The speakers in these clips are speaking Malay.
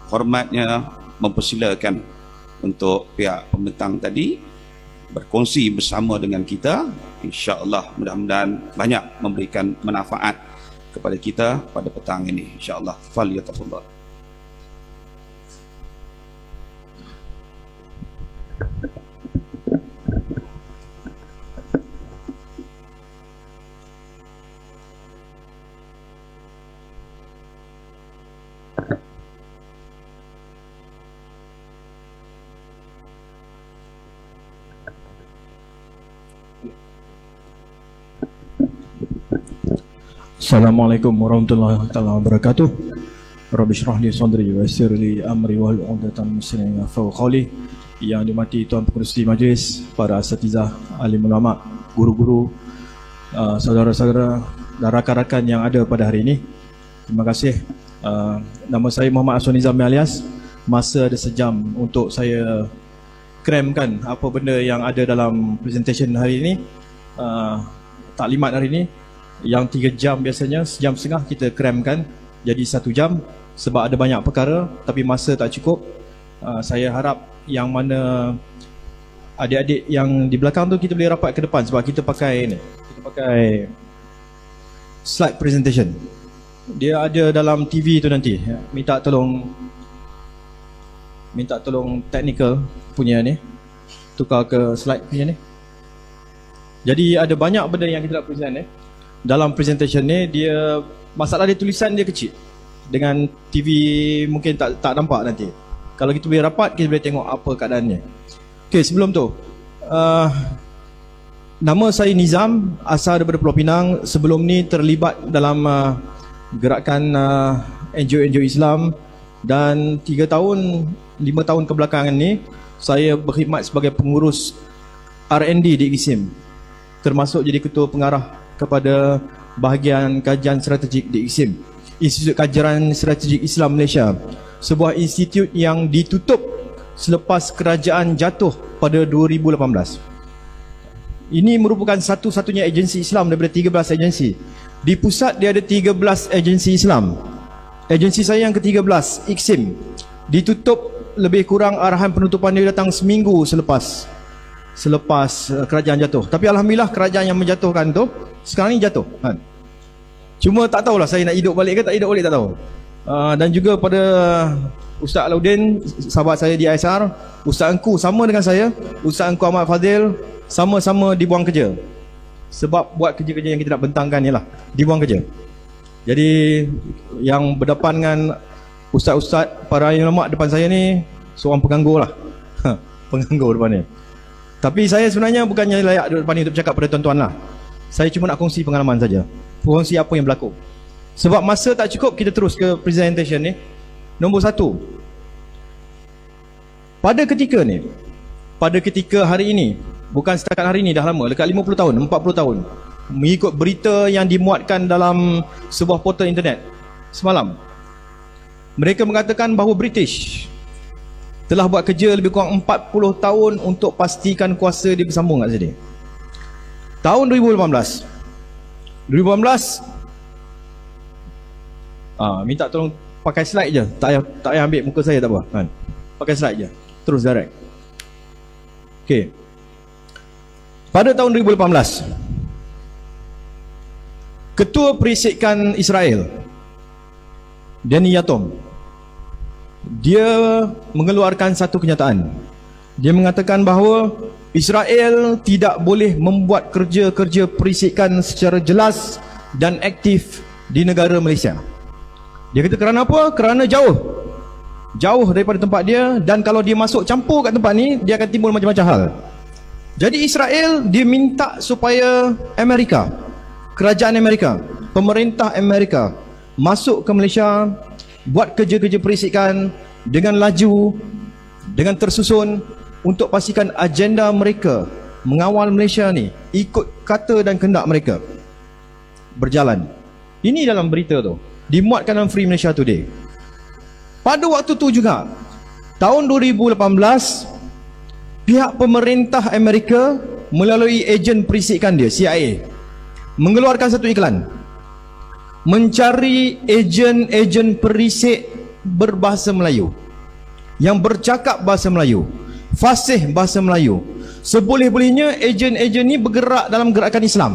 hormatnya mempersilakan untuk pihak pembentang tadi berkongsi bersama dengan kita. InsyaAllah mudah-mudahan banyak memberikan manfaat kepada kita pada petang ini, insyaAllah. Falyatafadhal. Assalamualaikum warahmatullahi wabarakatuh. Rabbi shrah li sadri wa yassir li amri wahlul 'uqdatam min lisani yafqahu qawli. Yang dimati tuan pengerusi majlis, para asatizah, alim ulama, guru-guru, saudara-saudara dan rakan-rakan yang ada pada hari ini, terima kasih. Nama saya Muhammad Aswan Nizami alias. Masa ada sejam untuk saya cramkan apa benda yang ada dalam presentation hari ini, taklimat hari ini. Yang 3 jam biasanya, sejam setengah kita cramkan jadi 1 jam sebab ada banyak perkara, tapi masa tak cukup. Saya harap yang mana adik-adik yang di belakang tu kita boleh rapat ke depan sebab kita pakai slide presentation. Dia ada dalam TV tu nanti. Minta tolong technical punya ni tukar ke slide punya ni. Jadi ada banyak benda yang kita nak present ni. Dalam presentation ni, dia masalah dia tulisan dia kecil. Dengan TV mungkin tak nampak nanti. Kalau kita boleh rapat, kita boleh tengok apa keadaannya. Okey, sebelum tu, nama saya Nizam, asal daripada Pulau Pinang. Sebelum ni terlibat dalam gerakan NGO Islam. Dan 5 tahun kebelakangan ni, saya berkhidmat sebagai pengurus R&D di ISIM, termasuk jadi ketua pengarah kepada bahagian kajian strategik di ISIM, Institut Kajian Strategik Islam Malaysia, sebuah institut yang ditutup selepas kerajaan jatuh pada 2018. Ini merupakan satu-satunya agensi Islam daripada 13 agensi. Di pusat dia ada 13 agensi Islam. Agensi saya yang ke-13, IKSIM, ditutup lebih kurang, arahan penutupan dia datang seminggu selepas kerajaan jatuh. Tapi alhamdulillah kerajaan yang menjatuhkan tu sekarang ni jatuh kan. Cuma tak tahulah saya nak hidup balik ke tak hidup balik, tak tahu. Dan juga pada Ustaz Alauddin, sahabat saya di ISR, Ustaz Engku sama dengan saya, Ustaz Engku Ahmad Fadil, sama-sama dibuang kerja. Sebab buat kerja-kerja yang kita nak bentangkan ni lah, dibuang kerja. Jadi yang berdepan dengan ustaz-ustaz, para ulama depan saya ni seorang pengganggu lah. Pengganggu depan ni. Tapi saya sebenarnya bukannya layak duduk depan ni untuk bercakap pada tuan-tuan lah. Saya cuma nak kongsi pengalaman saja. Kongsi apa yang berlaku. Sebab masa tak cukup, kita terus ke presentation ni. Nombor 1. Pada ketika hari ini, bukan setakat hari ini, dah lama, dekat 50 tahun, 40 tahun, mengikut berita yang dimuatkan dalam sebuah portal internet semalam, mereka mengatakan bahawa British telah buat kerja lebih kurang 40 tahun untuk pastikan kuasa dia bersambung kat sini. Tahun 2018, minta tolong pakai slide je. Tak payah ambil muka saya, tak apa kan? Pakai slide je, terus direct. Okey. Pada tahun 2018, Ketua Perisikan Israel, Danny Yatom, dia mengeluarkan satu kenyataan. Dia mengatakan bahawa Israel tidak boleh membuat kerja-kerja perisikan secara jelas dan aktif di negara Malaysia. Dia kata kerana apa? Kerana jauh daripada tempat dia, dan kalau dia masuk campur kat tempat ni, dia akan timbul macam-macam hal. Jadi Israel, dia minta supaya Amerika, kerajaan Amerika, pemerintah Amerika masuk ke Malaysia, buat kerja-kerja perisikan dengan laju, dengan tersusun, untuk pastikan agenda mereka mengawal Malaysia ni ikut kata dan kehendak mereka berjalan. Ini dalam berita tu, dimuatkan dalam Free Malaysia Today. Pada waktu tu juga, tahun 2018, pihak pemerintah Amerika melalui ejen perisikan dia, CIA, mengeluarkan satu iklan, mencari ejen-ejen perisik berbahasa Melayu, yang bercakap bahasa Melayu, fasih bahasa Melayu. Seboleh-bolehnya ejen-ejen ni bergerak dalam gerakan Islam,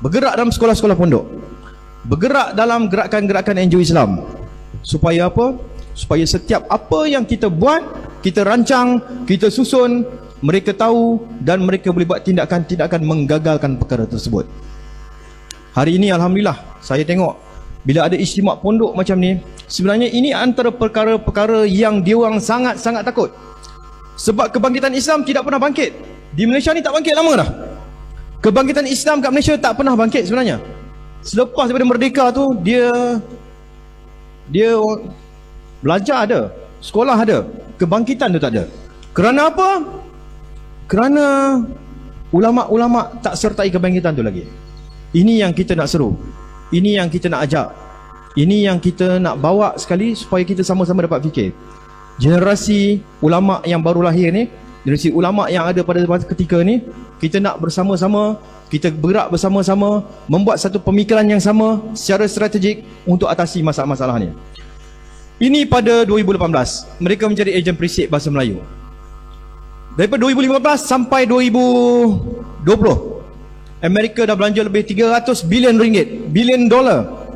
bergerak dalam sekolah-sekolah pondok, bergerak dalam gerakan-gerakan NGO Islam. Supaya apa? Supaya setiap apa yang kita buat, kita rancang, kita susun, mereka tahu dan mereka boleh buat tindakan-tindakan menggagalkan perkara tersebut. Hari ini Alhamdulillah, saya tengok bila ada istimewa pondok macam ni, sebenarnya ini antara perkara-perkara yang diorang sangat-sangat takut. Sebab kebangkitan Islam tidak pernah bangkit. Di Malaysia ni tak bangkit lama dah. Kebangkitan Islam kat Malaysia tak pernah bangkit sebenarnya. Selepas daripada merdeka tu, dia belajar ada, sekolah ada, kebangkitan tu tak ada. Kerana apa? Kerana ulama-ulama tak sertai kebangkitan tu lagi. Ini yang kita nak seru, ini yang kita nak ajak, ini yang kita nak bawa sekali supaya kita sama-sama dapat fikir. Generasi ulama yang baru lahir ni, generasi ulama yang ada pada ketika ni, kita nak bersama-sama, kita bergerak bersama-sama, membuat satu pemikiran yang sama secara strategik untuk atasi masalah-masalah ni. Ini pada 2018 mereka menjadi ejen perisik bahasa Melayu. Daripada 2015 sampai 2020 Amerika dah belanja lebih 300 bilion ringgit, bilion dolar,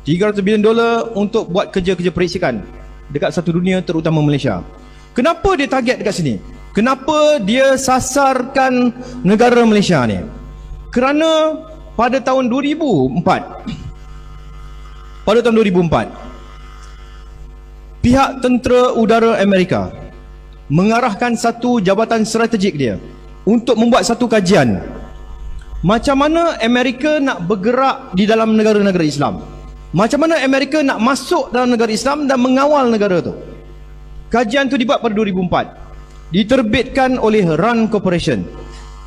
300 bilion dolar untuk buat kerja-kerja perisikan dekat satu dunia, terutama Malaysia. Kenapa dia target dekat sini? Kenapa dia sasarkan negara Malaysia ni? Kerana pada tahun 2004 pihak tentera udara Amerika mengarahkan satu jabatan strategik dia untuk membuat satu kajian macam mana Amerika nak bergerak di dalam negara-negara Islam, macam mana Amerika nak masuk dalam negara Islam dan mengawal negara tu. Kajian tu dibuat pada 2004, diterbitkan oleh RAND Corporation.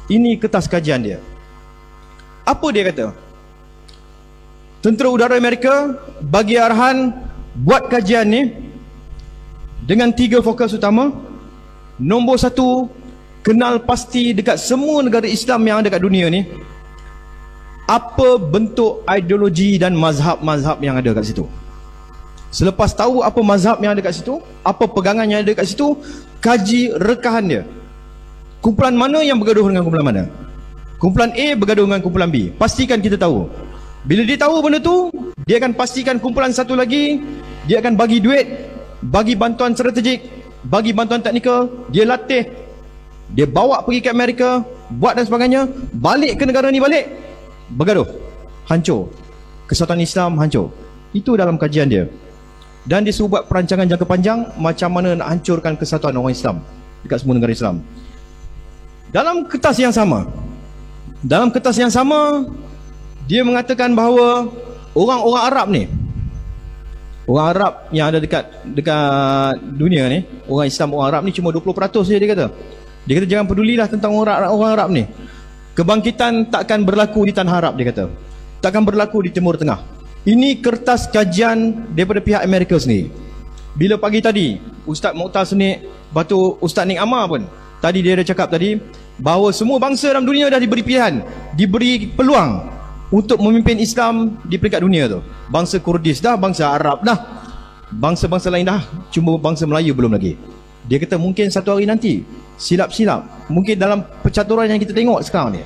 Ini kertas kajian dia. Apa dia kata? Tentera udara Amerika bagi arahan buat kajian ni dengan 3 fokus utama. Nombor 1, kenal pasti dekat semua negara Islam yang ada kat dunia ni apa bentuk ideologi dan mazhab-mazhab yang ada kat situ. Selepas tahu apa mazhab yang ada kat situ, apa pegangan yang ada kat situ, kaji rekahan dia. Kumpulan mana yang bergaduh dengan kumpulan mana? Kumpulan A bergaduh dengan kumpulan B. Pastikan kita tahu. Bila dia tahu benda tu, dia akan pastikan kumpulan satu lagi, dia akan bagi duit, bagi bantuan strategik, bagi bantuan teknikal, dia latih, dia bawa pergi ke Amerika, buat dan sebagainya, balik ke negara ni balik, bergaduh, hancur. Kesatuan Islam hancur. Itu dalam kajian dia. Dan dia suruh buat perancangan jangka panjang macam mana nak hancurkan kesatuan orang Islam dekat semua negara Islam. Dalam kertas yang sama, dia mengatakan bahawa orang-orang Arab ni, orang Arab yang ada dekat dunia ni, orang Islam, orang Arab ni cuma 20% saja dia kata. Dia kata jangan pedulilah tentang orang Arab ni. Kebangkitan takkan berlaku di tanah Arab, dia kata. Takkan berlaku di Timur Tengah. Ini kertas kajian daripada pihak Amerika sendiri. Bila pagi tadi Ustaz Mokhtar Sunik, Batu Ustaz Nik Amar pun tadi dia ada cakap tadi bahawa semua bangsa dalam dunia dah diberi pilihan, diberi peluang untuk memimpin Islam di peringkat dunia tu. Bangsa Kurdis dah, bangsa Arab dah, bangsa-bangsa lain dah, cuma bangsa Melayu belum lagi. Dia kata mungkin satu hari nanti, silap-silap, mungkin dalam percaturan yang kita tengok sekarang ni,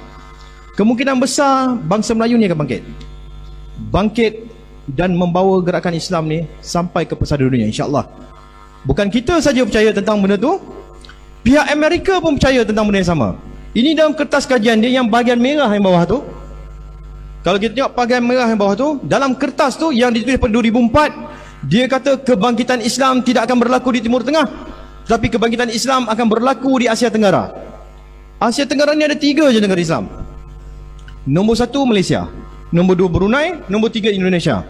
kemungkinan besar bangsa Melayu ni akan bangkit dan membawa gerakan Islam ni sampai ke pesada dunia, insya-Allah. Bukan kita saja percaya tentang benda tu, pihak Amerika pun percaya tentang benda yang sama. Ini dalam kertas kajian dia yang bahagian merah yang bawah tu. Kalau kita tengok bahagian merah yang bawah tu, dalam kertas tu yang ditulis pada 2004, dia kata kebangkitan Islam tidak akan berlaku di Timur Tengah, tapi kebangkitan Islam akan berlaku di Asia Tenggara. Asia Tenggara ni ada 3 je negara Islam. Nombor 1 Malaysia, nombor 2 Brunei, nombor 3 Indonesia.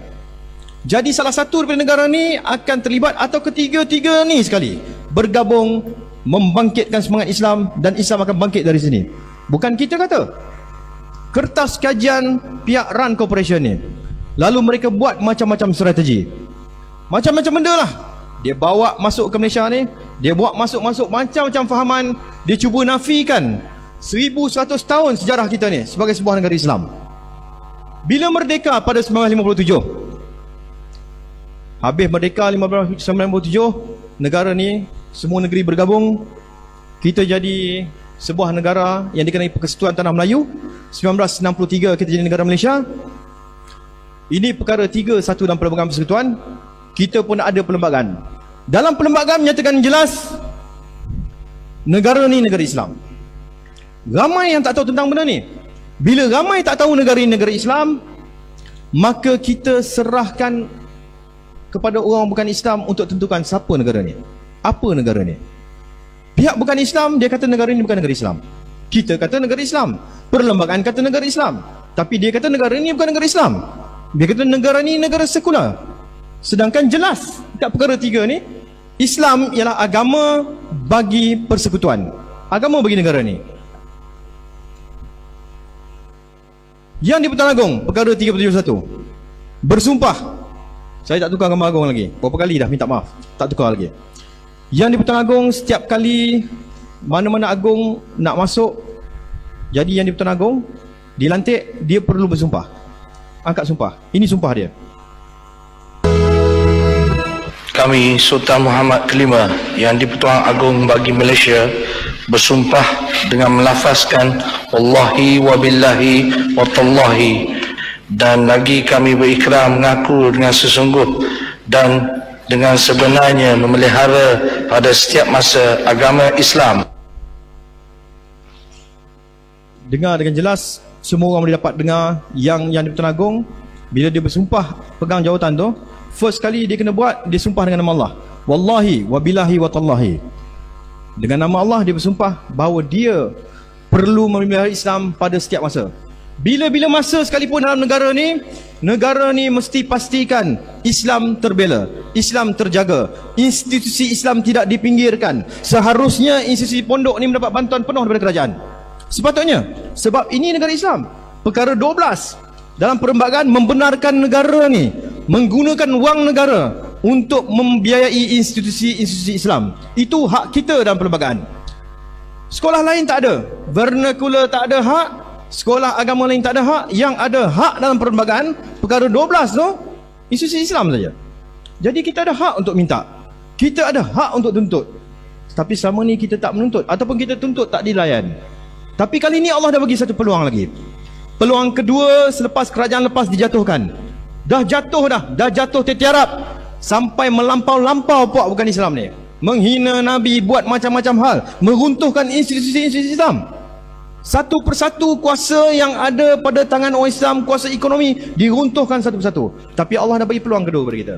Jadi salah satu daripada negara ni akan terlibat atau ketiga-tiga ni sekali bergabung membangkitkan semangat Islam dan Islam akan bangkit dari sini. Bukan kita kata. Kertas kajian pihak RAND Corporation ni. Lalu mereka buat macam-macam strategi. Macam-macam benda lah. Dia bawa masuk ke Malaysia ni, dia buat masuk-masuk macam-macam fahaman, dia cuba nafikan 1100 tahun sejarah kita ni sebagai sebuah negara Islam. Bila merdeka pada 1957, Habis merdeka 1597, negara ni semua negeri bergabung. Kita jadi sebuah negara yang dikenai Persekutuan Tanah Melayu. 1963 kita jadi negara Malaysia. Ini perkara 3 satu dalam Perlembagaan Persekutuan. Kita pun ada perlembagaan. Dalam perlembagaan menyatakan jelas negara ni negara Islam. Ramai yang tak tahu tentang benda ni. Bila ramai tak tahu negara ini negara Islam, maka kita serahkan kepada orang bukan Islam untuk tentukan siapa negara ni, apa negara ni. Pihak bukan Islam, dia kata negara ini bukan negara Islam. Kita kata negara Islam. Perlembagaan kata negara Islam. Tapi dia kata negara ini bukan negara Islam. Dia kata negara ini negara sekular. Sedangkan jelas kat perkara 3 ni, Islam ialah agama bagi persekutuan, agama bagi negara ni. Yang di-Pertuan Agong, perkara 371, bersumpah. Saya tak tukar gambar Agong lagi. Berapa kali dah minta maaf, tak tukar lagi. Yang di-Pertuan Agong, setiap kali mana-mana Agong nak masuk, jadi yang di-Pertuan Agong dilantik, dia perlu bersumpah. Angkat sumpah. Ini sumpah dia. Kami Sultan Muhammad Kelima yang di-Pertuan Agong bagi Malaysia bersumpah dengan melafazkan wallahi wa billahi wa tallahi, dan lagi kami berikrar mengaku dengan sesungguh dan dengan sebenarnya memelihara pada setiap masa agama Islam. Dengar dengan jelas, semua orang boleh dapat dengar yang di-Pertuan Agong bila dia bersumpah pegang jawatan tu, first kali dia kena buat, dia sumpah dengan nama Allah. Wallahi wa billahi wa tallahi. Dengan nama Allah dia bersumpah bahawa dia perlu memelihara Islam pada setiap masa. Bila-bila masa sekalipun dalam negara ni mesti pastikan Islam terbela, Islam terjaga, institusi Islam tidak dipinggirkan. Seharusnya institusi pondok ni mendapat bantuan penuh daripada kerajaan. Sepatutnya, sebab ini negara Islam. Perkara 12 dalam perlembagaan membenarkan negara ni menggunakan wang negara untuk membiayai institusi-institusi Islam. Itu hak kita dalam perlembagaan. Sekolah lain tak ada, vernacular tak ada hak, sekolah agama lain tak ada hak. Yang ada hak dalam perlembagaan perkara 12 tu institusi Islam saja. Jadi kita ada hak untuk minta, kita ada hak untuk tuntut. Tapi selama ni kita tak menuntut, ataupun kita tuntut tak dilayan. Tapi kali ni Allah dah bagi satu peluang lagi. Peluang kedua selepas kerajaan lepas dijatuhkan. Dah jatuh tertiarap sampai melampau-lampau puak bukan Islam ni. Menghina Nabi, buat macam-macam hal, meruntuhkan institusi-institusi Islam. Satu persatu kuasa yang ada pada tangan orang Islam, kuasa ekonomi, diruntuhkan satu persatu. Tapi Allah dah bagi peluang kedua kepada kita.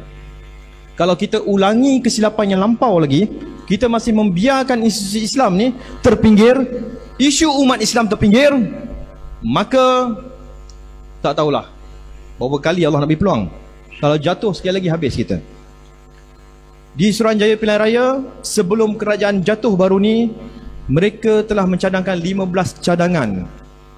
Kalau kita ulangi kesilapan yang lampau lagi, kita masih membiarkan institusi Islam ni terpinggir, isu umat Islam terpinggir, maka tak tahulah berapa kali Allah nak beri peluang. Kalau jatuh sekali lagi habis kita. Di Suruhanjaya Pilihan Raya, sebelum kerajaan jatuh baru ni, mereka telah mencadangkan 15 cadangan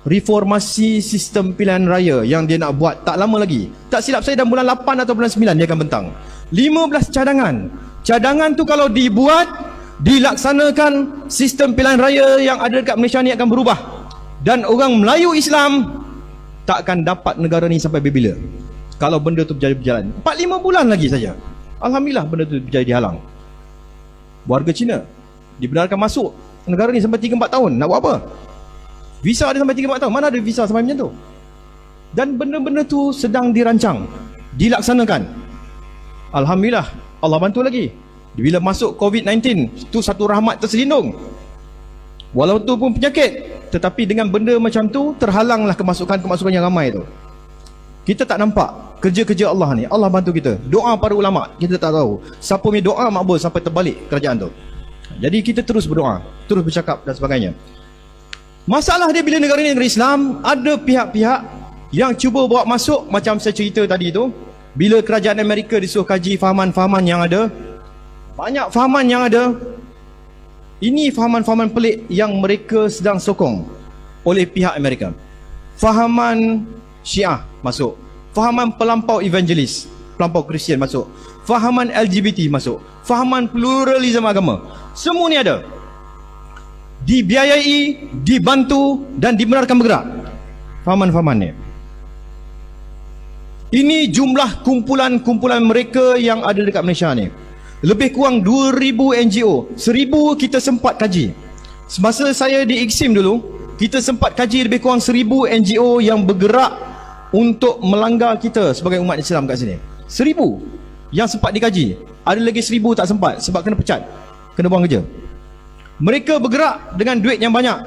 reformasi sistem pilihan raya yang dia nak buat tak lama lagi. Tak silap saya dalam bulan 8 atau bulan 9 dia akan bentang. 15 cadangan. Cadangan tu kalau dibuat, dilaksanakan, sistem pilihan raya yang ada dekat Malaysia ni akan berubah. Dan orang Melayu Islam tak akan dapat negara ni sampai bila. Kalau benda tu berjalan 4-5 bulan lagi saja. Alhamdulillah benda tu berjaya dihalang. Warga Cina dibenarkan masuk negara ni sampai 3-4 tahun. Nak buat apa? Visa ada sampai 3-4 tahun. Mana ada visa sampai macam tu? Dan benda-benda tu sedang dirancang, dilaksanakan. Alhamdulillah Allah bantu lagi. Bila masuk COVID-19, itu satu rahmat terselindung. Walau tu pun penyakit, tetapi dengan benda macam tu terhalanglah kemasukan-kemasukan yang ramai tu. Kita tak nampak kerja-kerja Allah ni. Allah bantu kita. Doa para ulama, kita tak tahu siapa punya doa makbul sampai terbalik kerajaan tu. Jadi kita terus berdoa, terus bercakap dan sebagainya. Masalah dia bila negara ni negara Islam, ada pihak-pihak yang cuba bawa masuk, macam saya cerita tadi tu. Bila kerajaan Amerika disuruh kaji fahaman-fahaman yang ada, banyak fahaman yang ada. Ini fahaman-fahaman pelik yang mereka sedang sokong oleh pihak Amerika. Fahaman Syiah masuk, fahaman pelampau evangelis, pelampau Kristian masuk, fahaman LGBT masuk, fahaman pluralisme agama. Semua ni ada, dibiayai, dibantu dan dibenarkan bergerak fahaman-fahaman ni. Ini jumlah kumpulan-kumpulan mereka yang ada dekat Malaysia ni. Lebih kurang 2,000 NGO. 1,000 kita sempat kaji. Semasa saya di IKSIM dulu, kita sempat kaji lebih kurang 1,000 NGO yang bergerak untuk melanggar kita sebagai umat Islam kat sini. 1,000 yang sempat dikaji. Ada lagi 1,000 tak sempat sebab kena pecat, kena buang kerja. Mereka bergerak dengan duit yang banyak,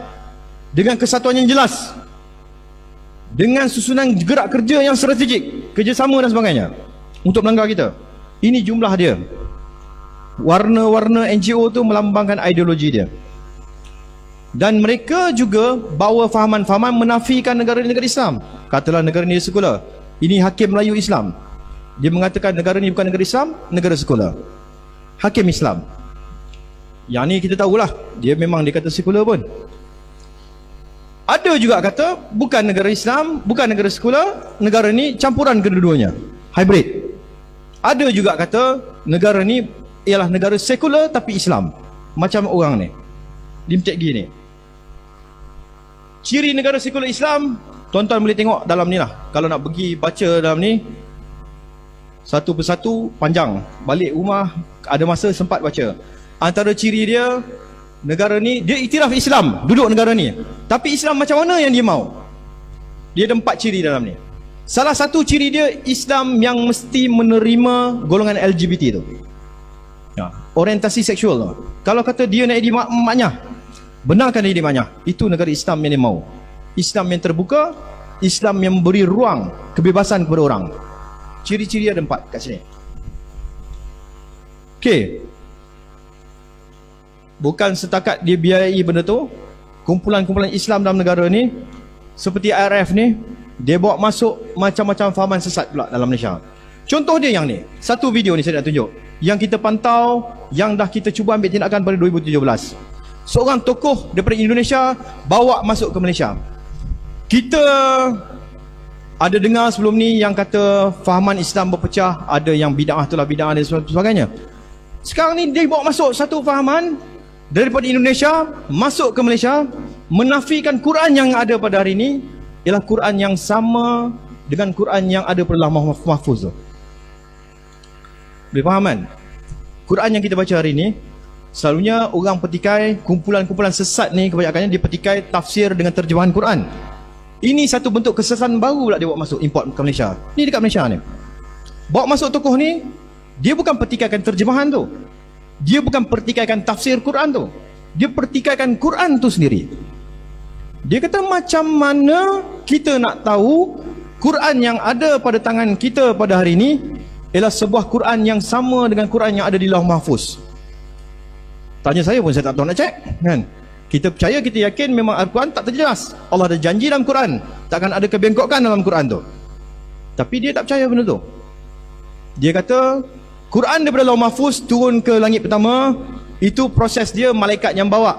dengan kesatuan yang jelas, dengan susunan gerak kerja yang strategik, kerjasama dan sebagainya untuk melanggar kita. Ini jumlah dia. Warna-warna NGO tu melambangkan ideologi dia. Dan mereka juga bawa fahaman-fahaman menafikan negara-negara Islam. Katalah negara ni sekular, ini hakim Melayu Islam. Dia mengatakan negara ni bukan negara Islam, negara sekular. Hakim Islam. Yang ni kita tahulah, dia memang dia kata sekular pun. Ada juga kata bukan negara Islam, bukan negara sekular, negara ni campuran kedua-duanya, hybrid. Ada juga kata negara ni ialah negara sekular tapi Islam. Macam orang ni, Lim Teck Gee ni. Ciri negara sekular Islam, tuan-tuan boleh tengok dalam ni lah. Kalau nak pergi baca dalam ni satu persatu panjang, balik rumah ada masa sempat baca. Antara ciri dia, negara ni dia iktiraf Islam, duduk negara ni, tapi Islam macam mana yang dia mau? Dia ada 4 ciri dalam ni. Salah satu ciri dia, Islam yang mesti menerima golongan LGBT tu, orientasi seksual tu. Kalau kata dia nak jadi maknya, benarkan dia jadi maknya. Itu negara Islam yang dia mau. Islam yang terbuka, Islam yang memberi ruang kebebasan kepada orang. Ciri-ciri ada 4 kat sini. Okey. Bukan setakat dia biayai benda tu, kumpulan-kumpulan Islam dalam negara ni seperti IRF ni, dia bawa masuk macam-macam fahaman sesat pula dalam Malaysia. Contoh dia yang ni, satu video ni saya nak tunjuk, yang kita pantau, yang dah kita cuba ambil tindakan pada 2017. Seorang tokoh daripada Indonesia bawa masuk ke Malaysia. Kita ada dengar sebelum ni yang kata fahaman Islam berpecah, ada yang bid'ah itulah bid'ah dan sebagainya. Sekarang ni dia bawa masuk satu fahaman daripada Indonesia masuk ke Malaysia, menafikan Quran yang ada pada hari ini ialah Quran yang sama dengan Quran yang ada pada Lauh Mahfuz tu. Boleh faham kan? Quran yang kita baca hari ini, selalunya orang petikai, kumpulan-kumpulan sesat ni kebanyakannya dia petikai tafsir dengan terjemahan Quran. Ini satu bentuk kesesatan baru pula dia bawa masuk, import ke Malaysia. Ni dekat Malaysia ni, bawa masuk tokoh ni, dia bukan pertikaikan terjemahan tu, dia bukan pertikaikan tafsir Quran tu, dia pertikaikan Quran tu sendiri. Dia kata macam mana kita nak tahu Quran yang ada pada tangan kita pada hari ini ialah sebuah Quran yang sama dengan Quran yang ada di Lauh Mahfuz. Tanya saya pun saya tak tahu nak cek kan. Kita percaya, kita yakin memang Al-Quran tak terjelas. Allah ada janji dalam Quran, takkan ada kebengkokan dalam Quran tu. Tapi dia tak percaya benda tu. Dia kata Quran daripada Lauh Mahfuz turun ke langit pertama, itu proses dia malaikat yang bawa.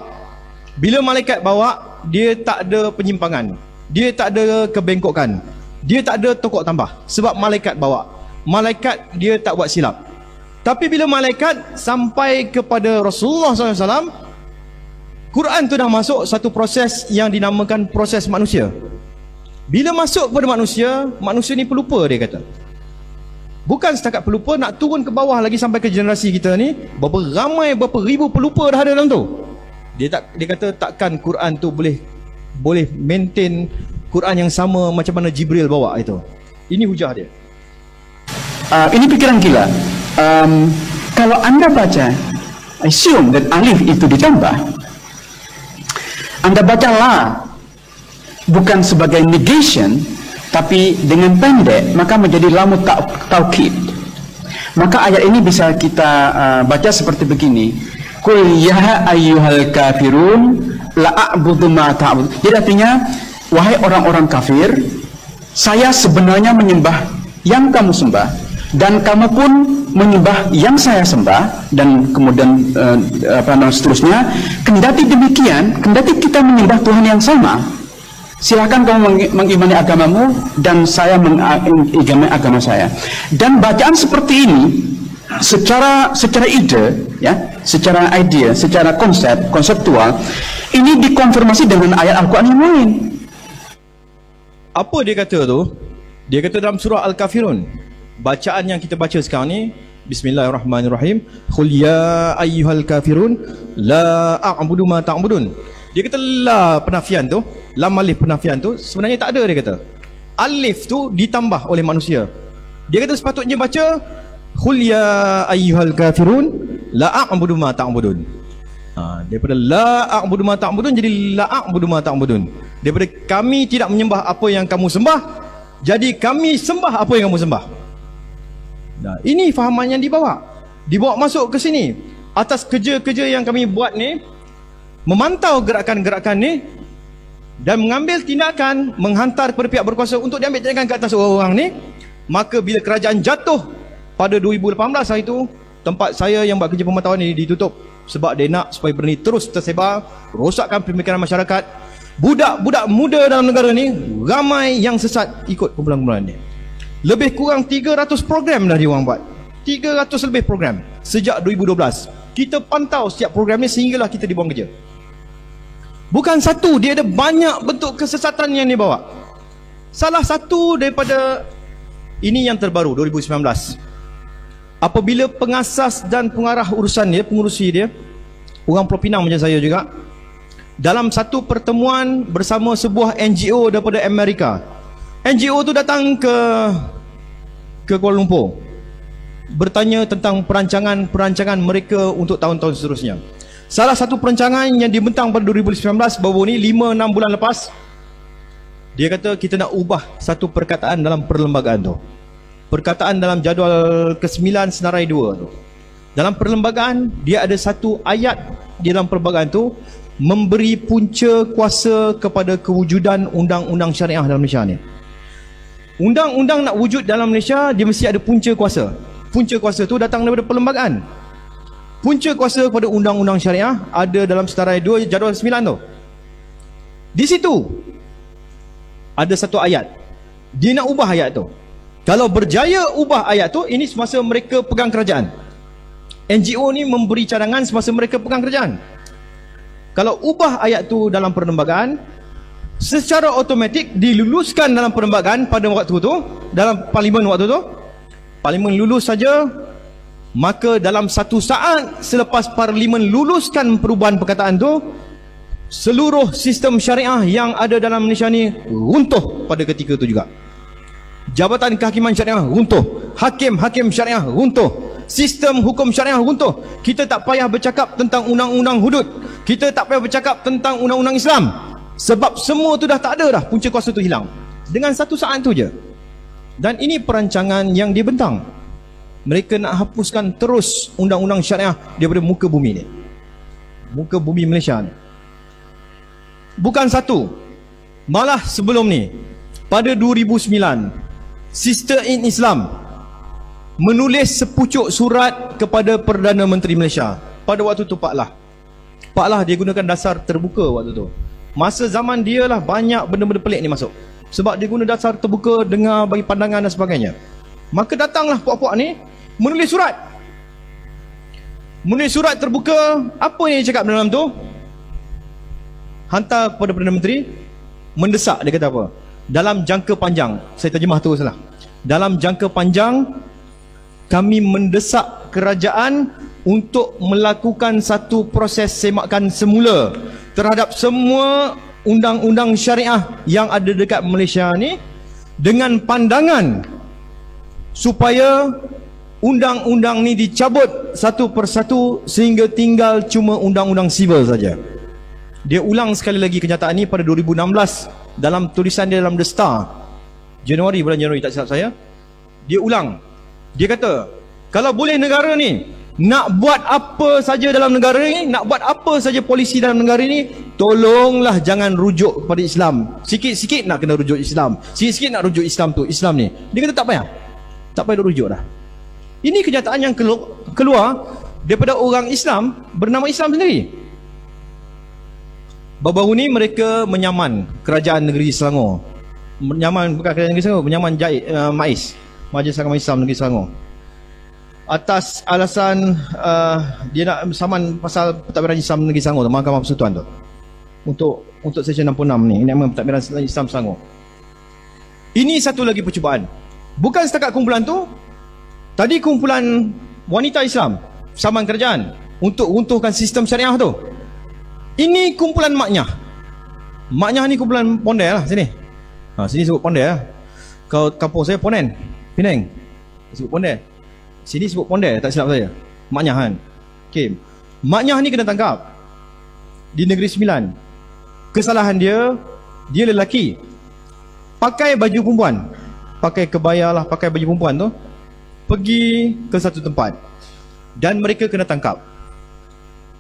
Bila malaikat bawa, dia tak ada penyimpangan, dia tak ada kebengkokan, dia tak ada tokok tambah, sebab malaikat bawa. Malaikat dia tak buat silap. Tapi bila malaikat sampai kepada Rasulullah SAW, Quran tu dah masuk satu proses yang dinamakan proses manusia. Bila masuk kepada manusia, manusia ni pelupa, dia kata. Bukan setakat pelupa, nak turun ke bawah lagi sampai ke generasi kita ni, berapa ramai, berapa ribu pelupa dah ada dalam tu. Dia kata takkan Quran tu boleh maintain Quran yang sama macam mana Jibril bawa itu. Ini hujah dia. Ini pikiran gila. Kalau anda baca, assume that alif itu ditambah, anda baca la bukan sebagai negation, tapi dengan pendek, maka menjadi lamu taukid. Maka ayat ini bisa kita baca seperti begini: Qul ya ayyuhal kafirun la a'budu ma ta'bud. Jadi artinya, wahai orang-orang kafir, saya sebenarnya menyembah yang kamu sembah, dan kamu pun menyembah yang saya sembah, dan kemudian seterusnya. Kendati demikian, kendati kita menyembah Tuhan yang sama, silakan kamu mengimani agamamu dan saya mengimani agama saya. Dan bacaan seperti ini secara ide, ya, secara idea, secara konseptual, ini dikonfirmasi dengan ayat Al-Quran yang lain. Apa dia kata tu? Dia kata dalam surah Al-Kafirun, bacaan yang kita baca sekarang ni, Bismillahirrahmanirrahim, Qul ya ayyuhal kafirun la a'budu ma ta'budun. Dia kata la penafian tu, lam alif penafian tu sebenarnya tak ada, dia kata. Alif tu ditambah oleh manusia. Dia kata sepatutnya baca Qul ya ayyuhal kafirun la a'budu ma ta'budun. Daripada la a'budu ma ta'budun jadi la a'budu ma ta'budun. Daripada kami tidak menyembah apa yang kamu sembah, jadi kami sembah apa yang kamu sembah. Nah, ini fahaman yang dibawa masuk ke sini atas kerja-kerja yang kami buat ni, memantau gerakan-gerakan ni dan mengambil tindakan menghantar kepada pihak berkuasa untuk diambil tindakan ke atas orang ni. Maka bila kerajaan jatuh pada 2018 hari itu, tempat saya yang buat kerja pemantauan ni ditutup sebab dia nak supaya benda ni terus tersebar, rosakkan pemikiran masyarakat. Budak-budak muda dalam negara ni ramai yang sesat ikut kumpulan-kumpulan ni. Lebih kurang 300 program dah diorang buat. 300 lebih program sejak 2012. Kita pantau setiap program ni sehinggalah kita dibuang kerja. Bukan satu, dia ada banyak bentuk kesesatan yang dibawa. Salah satu daripada ini yang terbaru 2019. Apabila pengasas dan pengarah urusan dia, pengurusi dia, orang Pulau Pinang macam saya juga, dalam satu pertemuan bersama sebuah NGO daripada Amerika. NGO tu datang ke Kuala Lumpur, bertanya tentang perancangan mereka untuk tahun-tahun seterusnya. Salah satu perancangan yang dibentang pada 2019 baru ni 5-6 bulan lepas, dia kata kita nak ubah satu perkataan dalam perlembagaan tu. Perkataan dalam jadual ke-9 senarai 2 tu. Dalam perlembagaan dia ada satu ayat di dalam perlembagaan tu memberi punca kuasa kepada kewujudan undang-undang syariah dalam Malaysia ni. Undang-undang nak wujud dalam Malaysia, dia mesti ada punca kuasa. Punca kuasa tu datang daripada perlembagaan. Punca kuasa kepada undang-undang syariah ada dalam senarai 2 jadual 9 tu. Di situ ada satu ayat. Dia nak ubah ayat tu. Kalau berjaya ubah ayat tu, ini semasa mereka pegang kerajaan. NGO ni memberi cadangan semasa mereka pegang kerajaan. Kalau ubah ayat tu dalam perlembagaan, secara automatik diluluskan dalam perlembagaan pada waktu tu, dalam parlimen waktu tu. Parlimen lulus saja, maka dalam satu saat selepas parlimen luluskan perubahan perkataan tu, seluruh sistem syariah yang ada dalam Malaysia ni runtuh pada ketika tu juga. Jabatan Kehakiman Syariah runtuh, hakim-hakim syariah runtuh, sistem hukum syariah runtuh. Kita tak payah bercakap tentang undang-undang hudud, kita tak payah bercakap tentang undang-undang Islam, sebab semua tu dah tak ada dah, punca kuasa tu hilang dengan satu saat tu je. Dan ini perancangan yang dibentang. Mereka nak hapuskan terus undang-undang syariah daripada muka bumi ni, muka bumi Malaysia ni. Bukan satu, malah sebelum ni pada 2009 Sister in Islam menulis sepucuk surat kepada Perdana Menteri Malaysia. Pada waktu tu Pak Lah dia gunakan dasar terbuka waktu tu. Masa zaman dia lah banyak benda-benda pelik ni masuk, sebab dia guna dasar terbuka, dengar bagi pandangan dan sebagainya. Maka datanglah puak-puak ni menulis surat. Menulis surat terbuka. Apa yang dia cakap dalam tu? Hantar kepada Perdana Menteri, mendesak. Dia kata apa? Dalam jangka panjang, saya terjemah tu salah. Dalam jangka panjang kami mendesak kerajaan untuk melakukan satu proses semakan semula terhadap semua undang-undang syariah yang ada dekat Malaysia ni, dengan pandangan supaya undang-undang ni dicabut satu persatu sehingga tinggal cuma undang-undang sivil saja. Dia ulang sekali lagi kenyataan ni pada 2016 dalam tulisan dia dalam The Star, bulan Januari tak silap saya. Dia ulang. Dia kata, kalau boleh negara ni nak buat apa saja dalam negara ni, nak buat apa saja polisi dalam negara ni, tolonglah jangan rujuk kepada Islam. Sikit-sikit nak kena rujuk Islam, sikit-sikit nak rujuk Islam tu, Islam ni. Dia kata tak payah rujuk dah. Ini kenyataan yang keluar daripada orang Islam bernama Islam sendiri. Baru-baru ni mereka menyaman kerajaan negeri Selangor. Menyaman, bukan kerajaan negeri Selangor, menyaman MAIS, Majlis Agama Islam Negeri Selangor, atas alasan dia nak saman pasal pentadbiran Islam Negeri Selangor, Mahkamah Persekutuan tu, untuk Seksyen 66 ni, ini nama pentadbiran Islam Selangor. Ini satu lagi percubaan. Bukan setakat kumpulan tu. Tadi kumpulan wanita Islam saman kerajaan untuk runtuhkan sistem syariah tu. Ini kumpulan maknyah. Maknyah ni kumpulan Pondai lah sini. Sini sebut Pondai lah. Kalau kampung saya Ponen, Penang, sebut Pondai. Sini sebut Pondai, tak silap saya. Maknyah kan. Okay. Maknyah ni kena tangkap di Negeri Sembilan. Kesalahan dia lelaki, pakai baju perempuan, pakai kebaya lah, pakai baju perempuan tu, pergi ke satu tempat dan mereka kena tangkap.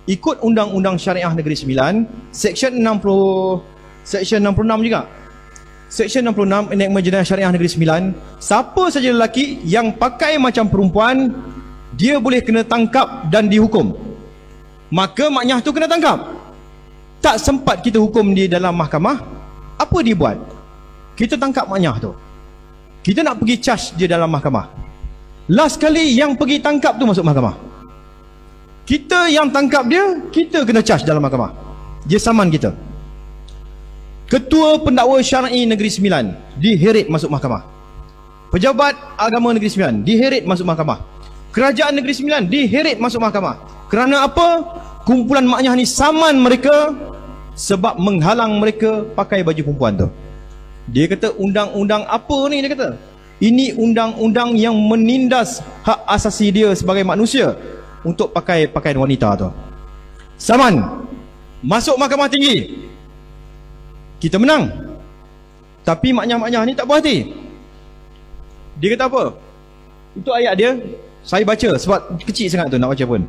Ikut Undang-Undang Syariah Negeri Sembilan, Seksyen 66 juga. Seksyen 66 Enakmen Jenayah Syariah Negeri Sembilan, siapa saja lelaki yang pakai macam perempuan, dia boleh kena tangkap dan dihukum. Maka maknyah tu kena tangkap. Tak sempat kita hukum dia dalam mahkamah. Apa dia buat? Kita tangkap maknyah tu, kita nak pergi charge dia dalam mahkamah. Last kali yang pergi tangkap tu masuk mahkamah. Kita yang tangkap dia, kita kena charge dalam mahkamah. Dia saman kita. Ketua Pendakwa Syar'i Negeri Sembilan diheret masuk mahkamah. Pejabat Agama Negeri Sembilan diheret masuk mahkamah. Kerajaan Negeri Sembilan diheret masuk mahkamah. Kerana apa? Kumpulan maknyah ni saman mereka sebab menghalang mereka pakai baju perempuan tu. Dia kata undang-undang apa ni, dia kata ini undang-undang yang menindas hak asasi dia sebagai manusia untuk pakai pakaian wanita tu. Saman masuk mahkamah tinggi, kita menang. Tapi maknyah-maknyah ni tak puas hati. Dia kata apa? Itu ayat dia, saya baca sebab kecil sangat tu nak baca pun.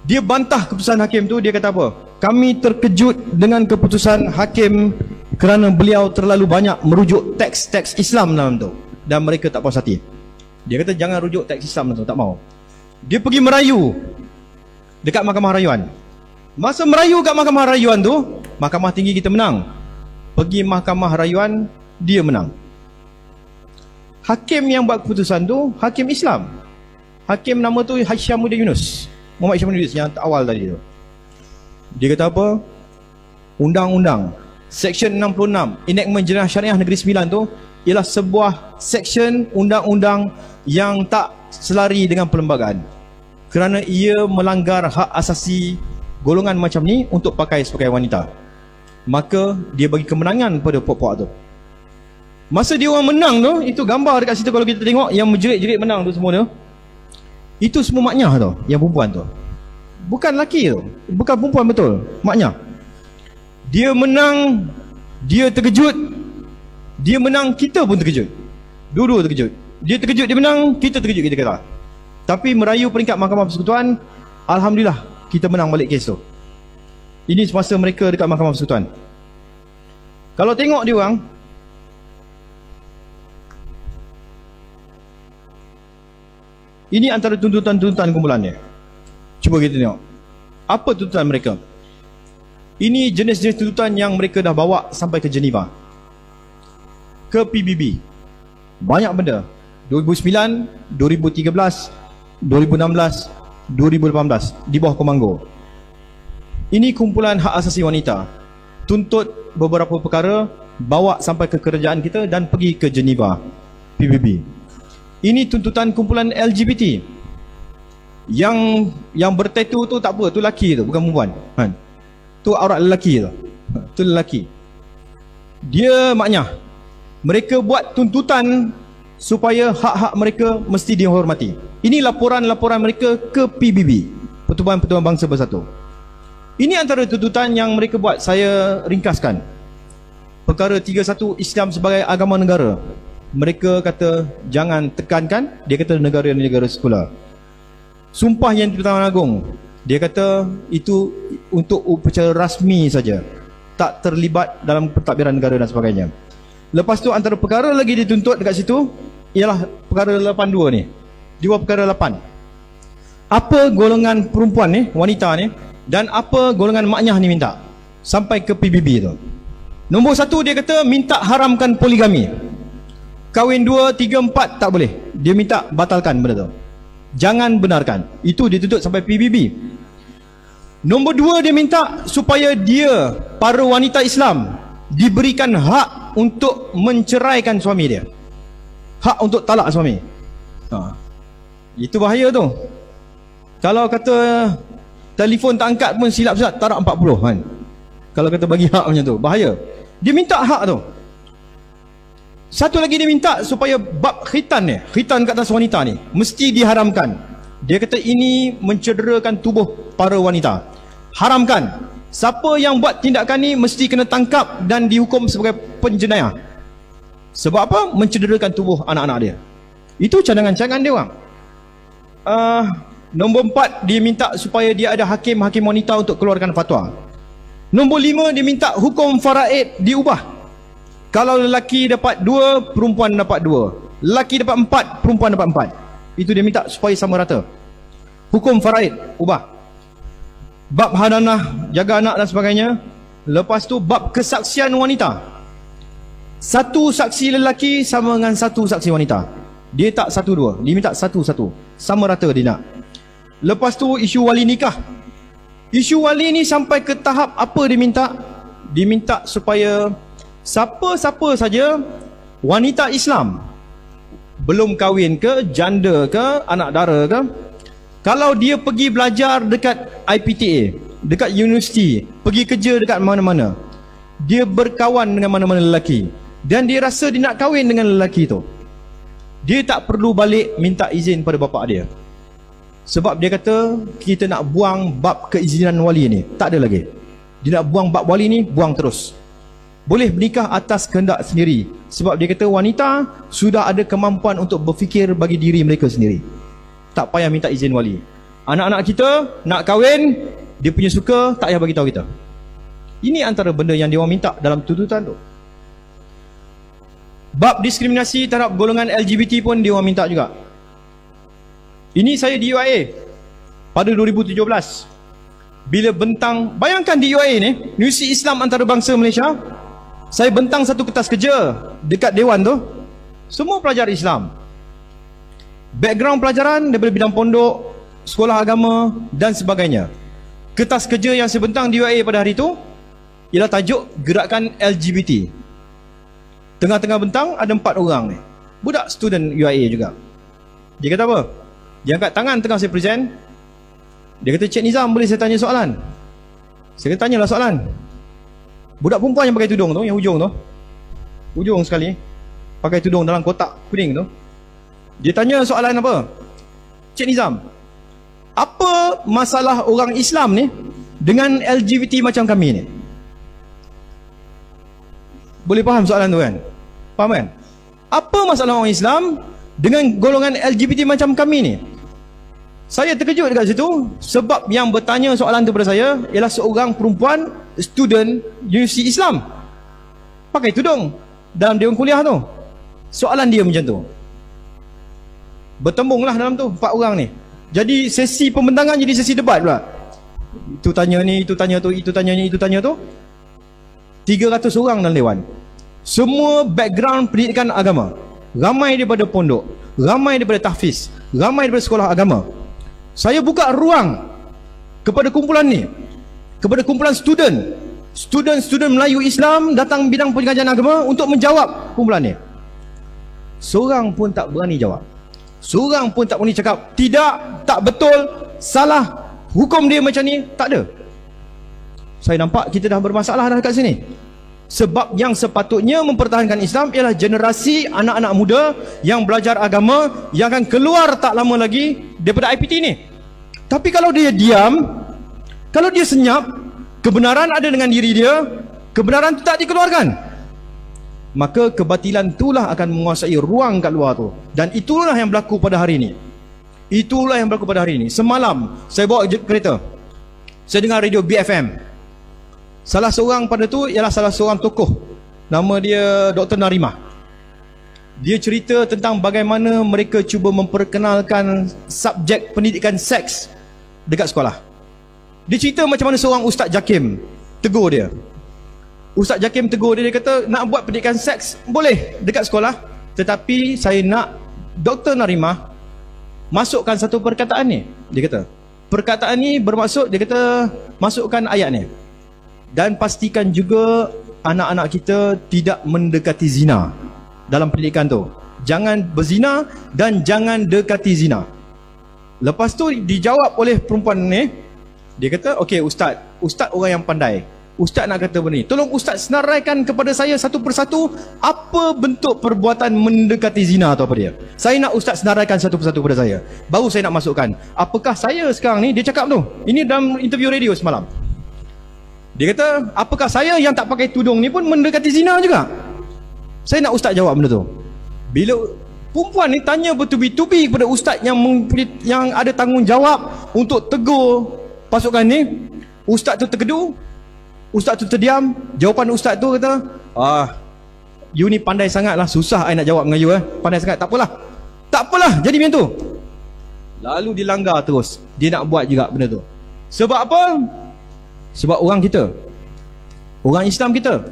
Dia bantah keputusan hakim tu. Dia kata apa? Kami terkejut dengan keputusan hakim kerana beliau terlalu banyak merujuk teks-teks Islam dalam tu, dan mereka tak puas hati. Dia kata jangan rujuk teks Islam dalam tu, tak mau. Dia pergi merayu dekat mahkamah rayuan. Masa merayu kat mahkamah rayuan tu, mahkamah tinggi kita menang. Pergi mahkamah rayuan, dia menang. Hakim yang buat keputusan tu hakim Islam. Hakim nama tu Hishamuddin Yunus, Muhammad Hishamuddin Yunus yang awal tadi tu. Dia kata apa? Undang-undang Seksyen 66 Enakmen Jenayah Syariah Negeri Sembilan tu ialah sebuah seksyen undang-undang yang tak selari dengan perlembagaan, kerana ia melanggar hak asasi golongan macam ni untuk pakai sebagai wanita. Maka dia bagi kemenangan pada puak-puak tu. Masa dia orang menang tu, itu gambar dekat situ kalau kita tengok yang menjerit-jerit menang tu semua tu, itu semua maknyah tu, yang perempuan tu. Bukan lelaki tu, bukan perempuan betul, maknyah. Dia menang, dia terkejut. Dia menang, kita pun terkejut. Dua-dua terkejut. Dia terkejut, dia menang, kita terkejut, kita kata. Tapi merayu peringkat Mahkamah Persekutuan, alhamdulillah kita menang balik kes tu. Ini semasa mereka dekat Mahkamah Persekutuan. Kalau tengok dia orang, ini antara tuntutan-tuntutan kumpulannya. Cuba kita tengok apa tuntutan mereka. Ini jenis-jenis tuntutan yang mereka dah bawa sampai ke Geneva, ke PBB. Banyak benda. 2009, 2013, 2016, 2018 di bawah Komando. Ini kumpulan hak asasi wanita tuntut beberapa perkara, bawa sampai ke kerajaan kita dan pergi ke Geneva, PBB. Ini tuntutan kumpulan LGBT. Yang bertatu tu tak apa, tu lelaki tu, bukan perempuan. Tu aurat lelaki tu. Tu lelaki. Dia maknyah. Mereka buat tuntutan supaya hak-hak mereka mesti dihormati. Ini laporan-laporan mereka ke PBB, Pertubuhan Bangsa Bersatu. Ini antara tuntutan yang mereka buat. Saya ringkaskan. Perkara 31, Islam sebagai agama negara. Mereka kata jangan tekankan. Dia kata negara sekular. Sumpah Yang di-Pertuan Agong, dia kata itu untuk upacara rasmi saja, tak terlibat dalam pentadbiran negara dan sebagainya. Lepas tu antara perkara lagi dituntut dekat situ ialah perkara 82 ni. Di bawah perkara 8, apa golongan perempuan ni, wanita ni, dan apa golongan maknyah ni minta sampai ke PBB tu. Nombor 1 dia kata minta haramkan poligami. Kahwin 2, 3, 4 tak boleh. Dia minta batalkan benda tu, jangan benarkan. Itu dituntut sampai PBB. Nombor 2 dia minta supaya dia, para wanita Islam, diberikan hak hak untuk menceraikan suami dia. Hak untuk talak suami. Itu bahaya tu. Kalau kata telefon tak angkat pun silap-silap tarak 40 kan. Kalau kata bagi hak macam tu, bahaya. Dia minta hak tu. Satu lagi dia minta supaya bab khitan ni, khitan kat atas wanita ni mesti diharamkan. Dia kata ini mencederakan tubuh para wanita. Haramkan. Siapa yang buat tindakan ni mesti kena tangkap dan dihukum sebagai penjenayah. Sebab apa? Mencederakan tubuh anak-anak dia. Itu cadangan-cadangan dia orang. Nombor 4, dia minta supaya dia ada hakim-hakim wanita untuk keluarkan fatwa. Nombor 5, dia minta hukum faraid diubah. Kalau lelaki dapat 2, perempuan dapat 2. Lelaki dapat 4, perempuan dapat 4. Itu dia minta supaya sama rata. Hukum faraid ubah. Bab hadanah, jaga anak dan sebagainya. Lepas tu bab kesaksian wanita. Satu saksi lelaki sama dengan satu saksi wanita. Dia tak 1-2, dia minta 1-1. Sama rata dia nak. Lepas tu isu wali nikah. Isu wali ni sampai ke tahap apa dia minta? Dia minta supaya siapa-siapa saja wanita Islam, belum kahwin ke, janda ke, anak dara ke, kalau dia pergi belajar dekat IPTA, dekat universiti, pergi kerja dekat mana-mana, dia berkawan dengan mana-mana lelaki, dan dia rasa dia nak kahwin dengan lelaki tu, dia tak perlu balik minta izin pada bapa dia. Sebab dia kata kita nak buang bab keizinan wali ni. Tak ada lagi. Dia nak buang bab wali ni, buang terus. Boleh bernikah atas kehendak sendiri. Sebab dia kata wanita sudah ada kemampuan untuk berfikir bagi diri mereka sendiri. Tak payah minta izin wali. Anak-anak kita nak kahwin, dia punya suka, tak payah bagi tahu kita. Ini antara benda yang dia orang minta dalam tuntutan tu. Bab diskriminasi terhadap golongan LGBT pun dia orang minta juga. Ini saya di UIA pada 2017. Bila bentang, bayangkan di UIA ni, Universiti Islam Antarabangsa Malaysia, saya bentang satu kertas kerja dekat dewan tu, semua pelajar Islam. Background pelajaran daripada bidang pondok, sekolah agama dan sebagainya. Kertas kerja yang saya bentang di UIA pada hari itu ialah tajuk Gerakan LGBT. Tengah-tengah bentang ada 4 orang ni, budak student UIA juga. Dia kata apa? Dia angkat tangan tengah saya present. Dia kata, Cik Nizam, boleh saya tanya soalan? Saya kata, tanyalah soalan. Budak perempuan yang pakai tudung tu, yang hujung tu, hujung sekali, pakai tudung dalam kotak kuning tu, dia tanya soalan apa? Cik Nizam, apa masalah orang Islam ni dengan LGBT macam kami ni? Boleh faham soalan tu kan? Faham kan? Apa masalah orang Islam dengan golongan LGBT macam kami ni? Saya terkejut dekat situ sebab yang bertanya soalan tu kepada saya ialah seorang perempuan student Universiti Islam, pakai tudung dalam dewan kuliah tu. Soalan dia macam tu. Bertembunglah dalam tu 4 orang ni. Jadi sesi pembentangan jadi sesi debat pula. Itu tanya ni, itu tanya tu, itu tanya ni, itu tanya tu. 300 orang dalam dewan. Semua background pendidikan agama. Ramai daripada pondok, ramai daripada tahfiz, ramai daripada sekolah agama. Saya buka ruang kepada kumpulan ni, kepada kumpulan student Melayu Islam datang bidang pengajian agama untuk menjawab kumpulan ni. Seorang pun tak berani jawab. Seorang pun tak berani cakap tidak, tak betul, salah, hukum dia macam ni. Tak ada. Saya nampak kita dah bermasalah dah kat sini. Sebab yang sepatutnya mempertahankan Islam ialah generasi anak-anak muda yang belajar agama, yang akan keluar tak lama lagi daripada IPT ni. Tapi kalau dia diam, kalau dia senyap, kebenaran ada dengan diri dia, kebenaran itu tak dikeluarkan, maka kebatilan itulah akan menguasai ruang kat luar tu. Dan itulah yang berlaku pada hari ini. Itulah yang berlaku pada hari ini. Semalam saya bawa kereta, saya dengar radio BFM. Salah seorang pada tu ialah salah seorang tokoh, nama dia Dr. Narimah. Dia cerita tentang bagaimana mereka cuba memperkenalkan subjek pendidikan seks dekat sekolah. Dia cerita macam mana seorang Ustaz Jakim tegur dia. Ustaz Jakim tegur dia, dia kata nak buat pendidikan seks boleh dekat sekolah, tetapi saya nak Dr. Narimah masukkan satu perkataan ni. Dia kata perkataan ni bermaksud, dia kata masukkan ayat ni, dan pastikan juga anak-anak kita tidak mendekati zina dalam pendidikan tu. Jangan berzina dan jangan dekati zina. Lepas tu dijawab oleh perempuan ni, dia kata, okey ustaz orang yang pandai. Ustaz nak kata benda ni, tolong ustaz senaraikan kepada saya satu persatu apa bentuk perbuatan mendekati zina atau apa dia. Saya nak ustaz senaraikan satu persatu kepada saya, baru saya nak masukkan. Apakah saya sekarang ni, dia cakap tu, ini dalam interview radio semalam, dia kata, apakah saya yang tak pakai tudung ni pun mendekati zina juga? Saya nak ustaz jawab benda tu. Bila perempuan ni tanya bertubi-tubi kepada ustaz yang ada tanggungjawab untuk tegur pasukan ni, ustaz tu terkedu, ustaz tu terdiam. Jawapan ustaz tu kata, you ni pandai sangat lah, susah I nak jawab dengan you pandai sangat, tak apalah, jadi macam tu. Lalu dilanggar terus, dia nak buat juga benda tu. Sebab apa? Sebab orang kita, orang Islam kita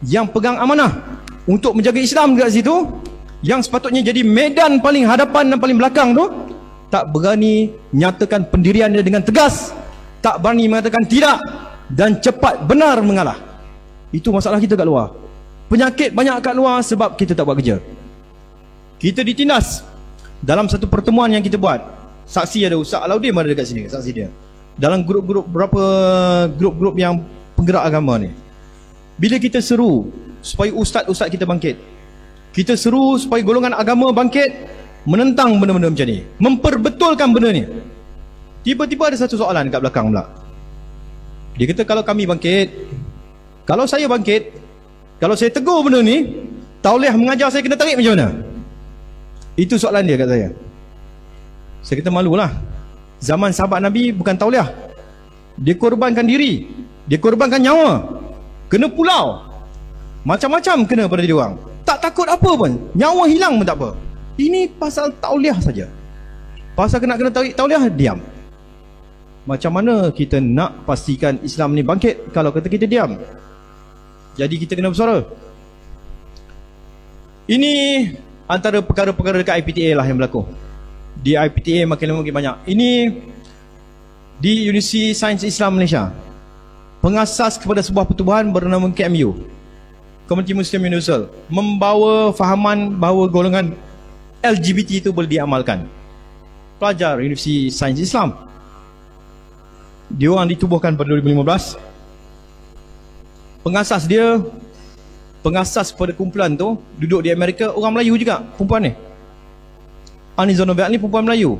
yang pegang amanah untuk menjaga Islam dekat situ, yang sepatutnya jadi medan paling hadapan dan paling belakang tu, tak berani nyatakan pendirian dia dengan tegas, tak berani mengatakan tidak, dan cepat benar mengalah. Itu masalah kita kat luar. Penyakit banyak kat luar sebab kita tak buat kerja. Kita ditindas dalam satu pertemuan yang kita buat. Saksi ada, Ustaz Alauddin ada dekat sini, saksi dia. Dalam grup-grup, berapa grup-grup yang penggerak agama ni, bila kita seru supaya ustaz-ustaz kita bangkit, kita seru supaya golongan agama bangkit, menentang benda-benda macam ni, memperbetulkan benda ni, tiba-tiba ada satu soalan dekat belakang pula. Dia kata, kalau kami bangkit, kalau saya bangkit, kalau saya tegur benda ni, tauliah mengajar saya kena tarik macam mana? Itu soalan dia kat saya. Saya kata, malulah. Zaman sahabat Nabi bukan tauliah, dia korbankan diri, dia korbankan nyawa, kena pulau, macam-macam kena pada dia orang. Tak takut apa pun, nyawa hilang pun tak apa. Ini pasal tauliah saja. Pasal kena tarik tauliah, diam. Macam mana kita nak pastikan Islam ni bangkit kalau kata kita diam? Jadi kita kena bersuara. Ini antara perkara-perkara dekat IPTA lah yang berlaku. Di IPTA makin lama makin banyak. Ini di Universiti Sains Islam Malaysia, pengasas kepada sebuah pertubuhan bernama KMU, Komuniti Muslim Universal, membawa fahaman bahawa golongan LGBT itu boleh diamalkan. Pelajar Universiti Sains Islam, dia orang ditubuhkan pada 2015. Pengasas pada kumpulan tu duduk di Amerika, orang Melayu juga perempuan ni. Aniza Novel ni perempuan Melayu,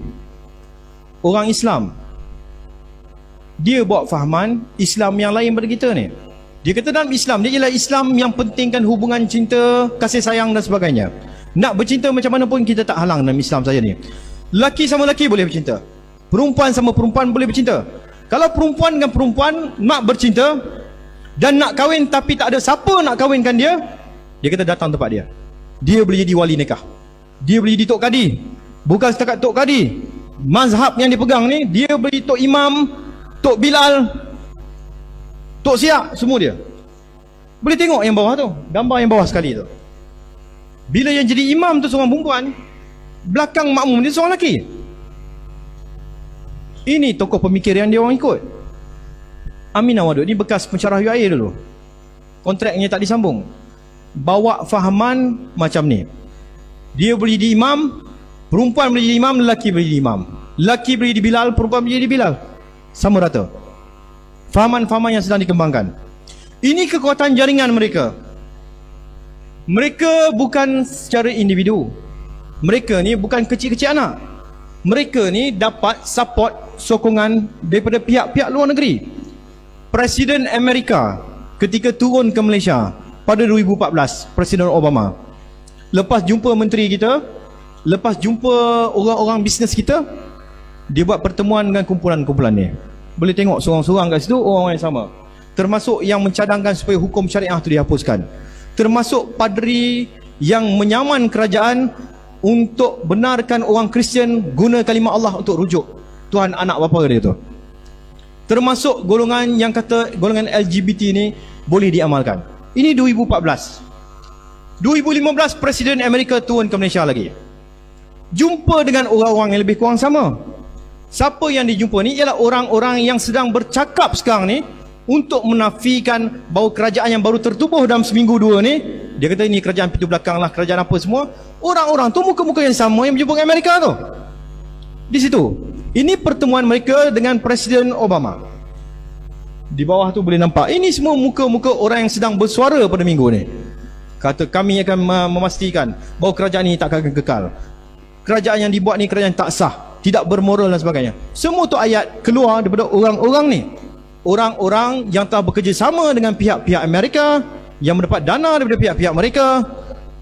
orang Islam. Dia bawa fahaman Islam yang lain pada kita ni. Dia kata dalam Islam dia ialah Islam yang pentingkan hubungan cinta, kasih sayang dan sebagainya. Nak bercinta macam mana pun kita tak halang dalam Islam saya ni. Lelaki sama lelaki boleh bercinta, perempuan sama perempuan boleh bercinta. Kalau perempuan dengan perempuan nak bercinta dan nak kahwin tapi tak ada siapa nak kahwinkan dia, dia kata datang tempat dia. Dia boleh jadi wali nikah, dia boleh jadi tok kadi. Bukan setakat tok kadi, mazhab yang dipegang ni, dia boleh tok imam, tok Bilal, tok Siak, semua dia. Boleh tengok yang bawah tu, gambar yang bawah sekali tu. Bila yang jadi imam tu seorang perempuan, belakang makmum dia seorang lelaki. Ini tokoh pemikir yang dia orang ikut. Aminah Wadud ni bekas pensyarah UIA dulu, kontraknya tak disambung. Bawa fahaman macam ni. Dia boleh jadi imam, perempuan boleh jadi imam, lelaki boleh jadi imam, lelaki boleh jadi Bilal, perempuan boleh jadi Bilal. Sama rata. Fahaman-fahaman yang sedang dikembangkan. Ini kekuatan jaringan mereka. Mereka bukan secara individu. Mereka ni bukan kecil-kecil anak. Mereka ni dapat support, sokongan daripada pihak-pihak luar negeri. Presiden Amerika ketika turun ke Malaysia pada 2014, Presiden Obama, lepas jumpa menteri kita, lepas jumpa orang-orang bisnes kita, dia buat pertemuan dengan kumpulan-kumpulan ni. Boleh tengok seorang-seorang kat situ, orang-orang yang sama. Termasuk yang mencadangkan supaya hukum syariah itu dihapuskan. Termasuk padri yang menyaman kerajaan untuk benarkan orang Kristian guna kalimah Allah untuk rujuk Tuhan anak bapa dia tu. Termasuk golongan yang kata golongan LGBT ni boleh diamalkan. Ini 2014. 2015 Presiden Amerika turun ke Malaysia lagi, jumpa dengan orang-orang yang lebih kurang sama. Siapa yang dijumpa ni ialah orang-orang yang sedang bercakap sekarang ni untuk menafikan bahawa kerajaan yang baru tertubuh dalam seminggu dua ni, dia kata ini kerajaan pintu belakang lah, kerajaan apa semua. Orang-orang tu muka-muka yang sama yang berjumpa dengan Amerika tu. Di situ. Ini pertemuan mereka dengan Presiden Obama. Di bawah tu boleh nampak. Ini semua muka-muka orang yang sedang bersuara pada minggu ni. Kata kami akan memastikan bahawa kerajaan ini tak akan kekal. Kerajaan yang dibuat ni kerajaan tak sah, tidak bermoral dan sebagainya. Semua tu ayat keluar daripada orang-orang ni. Orang-orang yang telah bekerjasama dengan pihak-pihak Amerika, yang mendapat dana daripada pihak-pihak mereka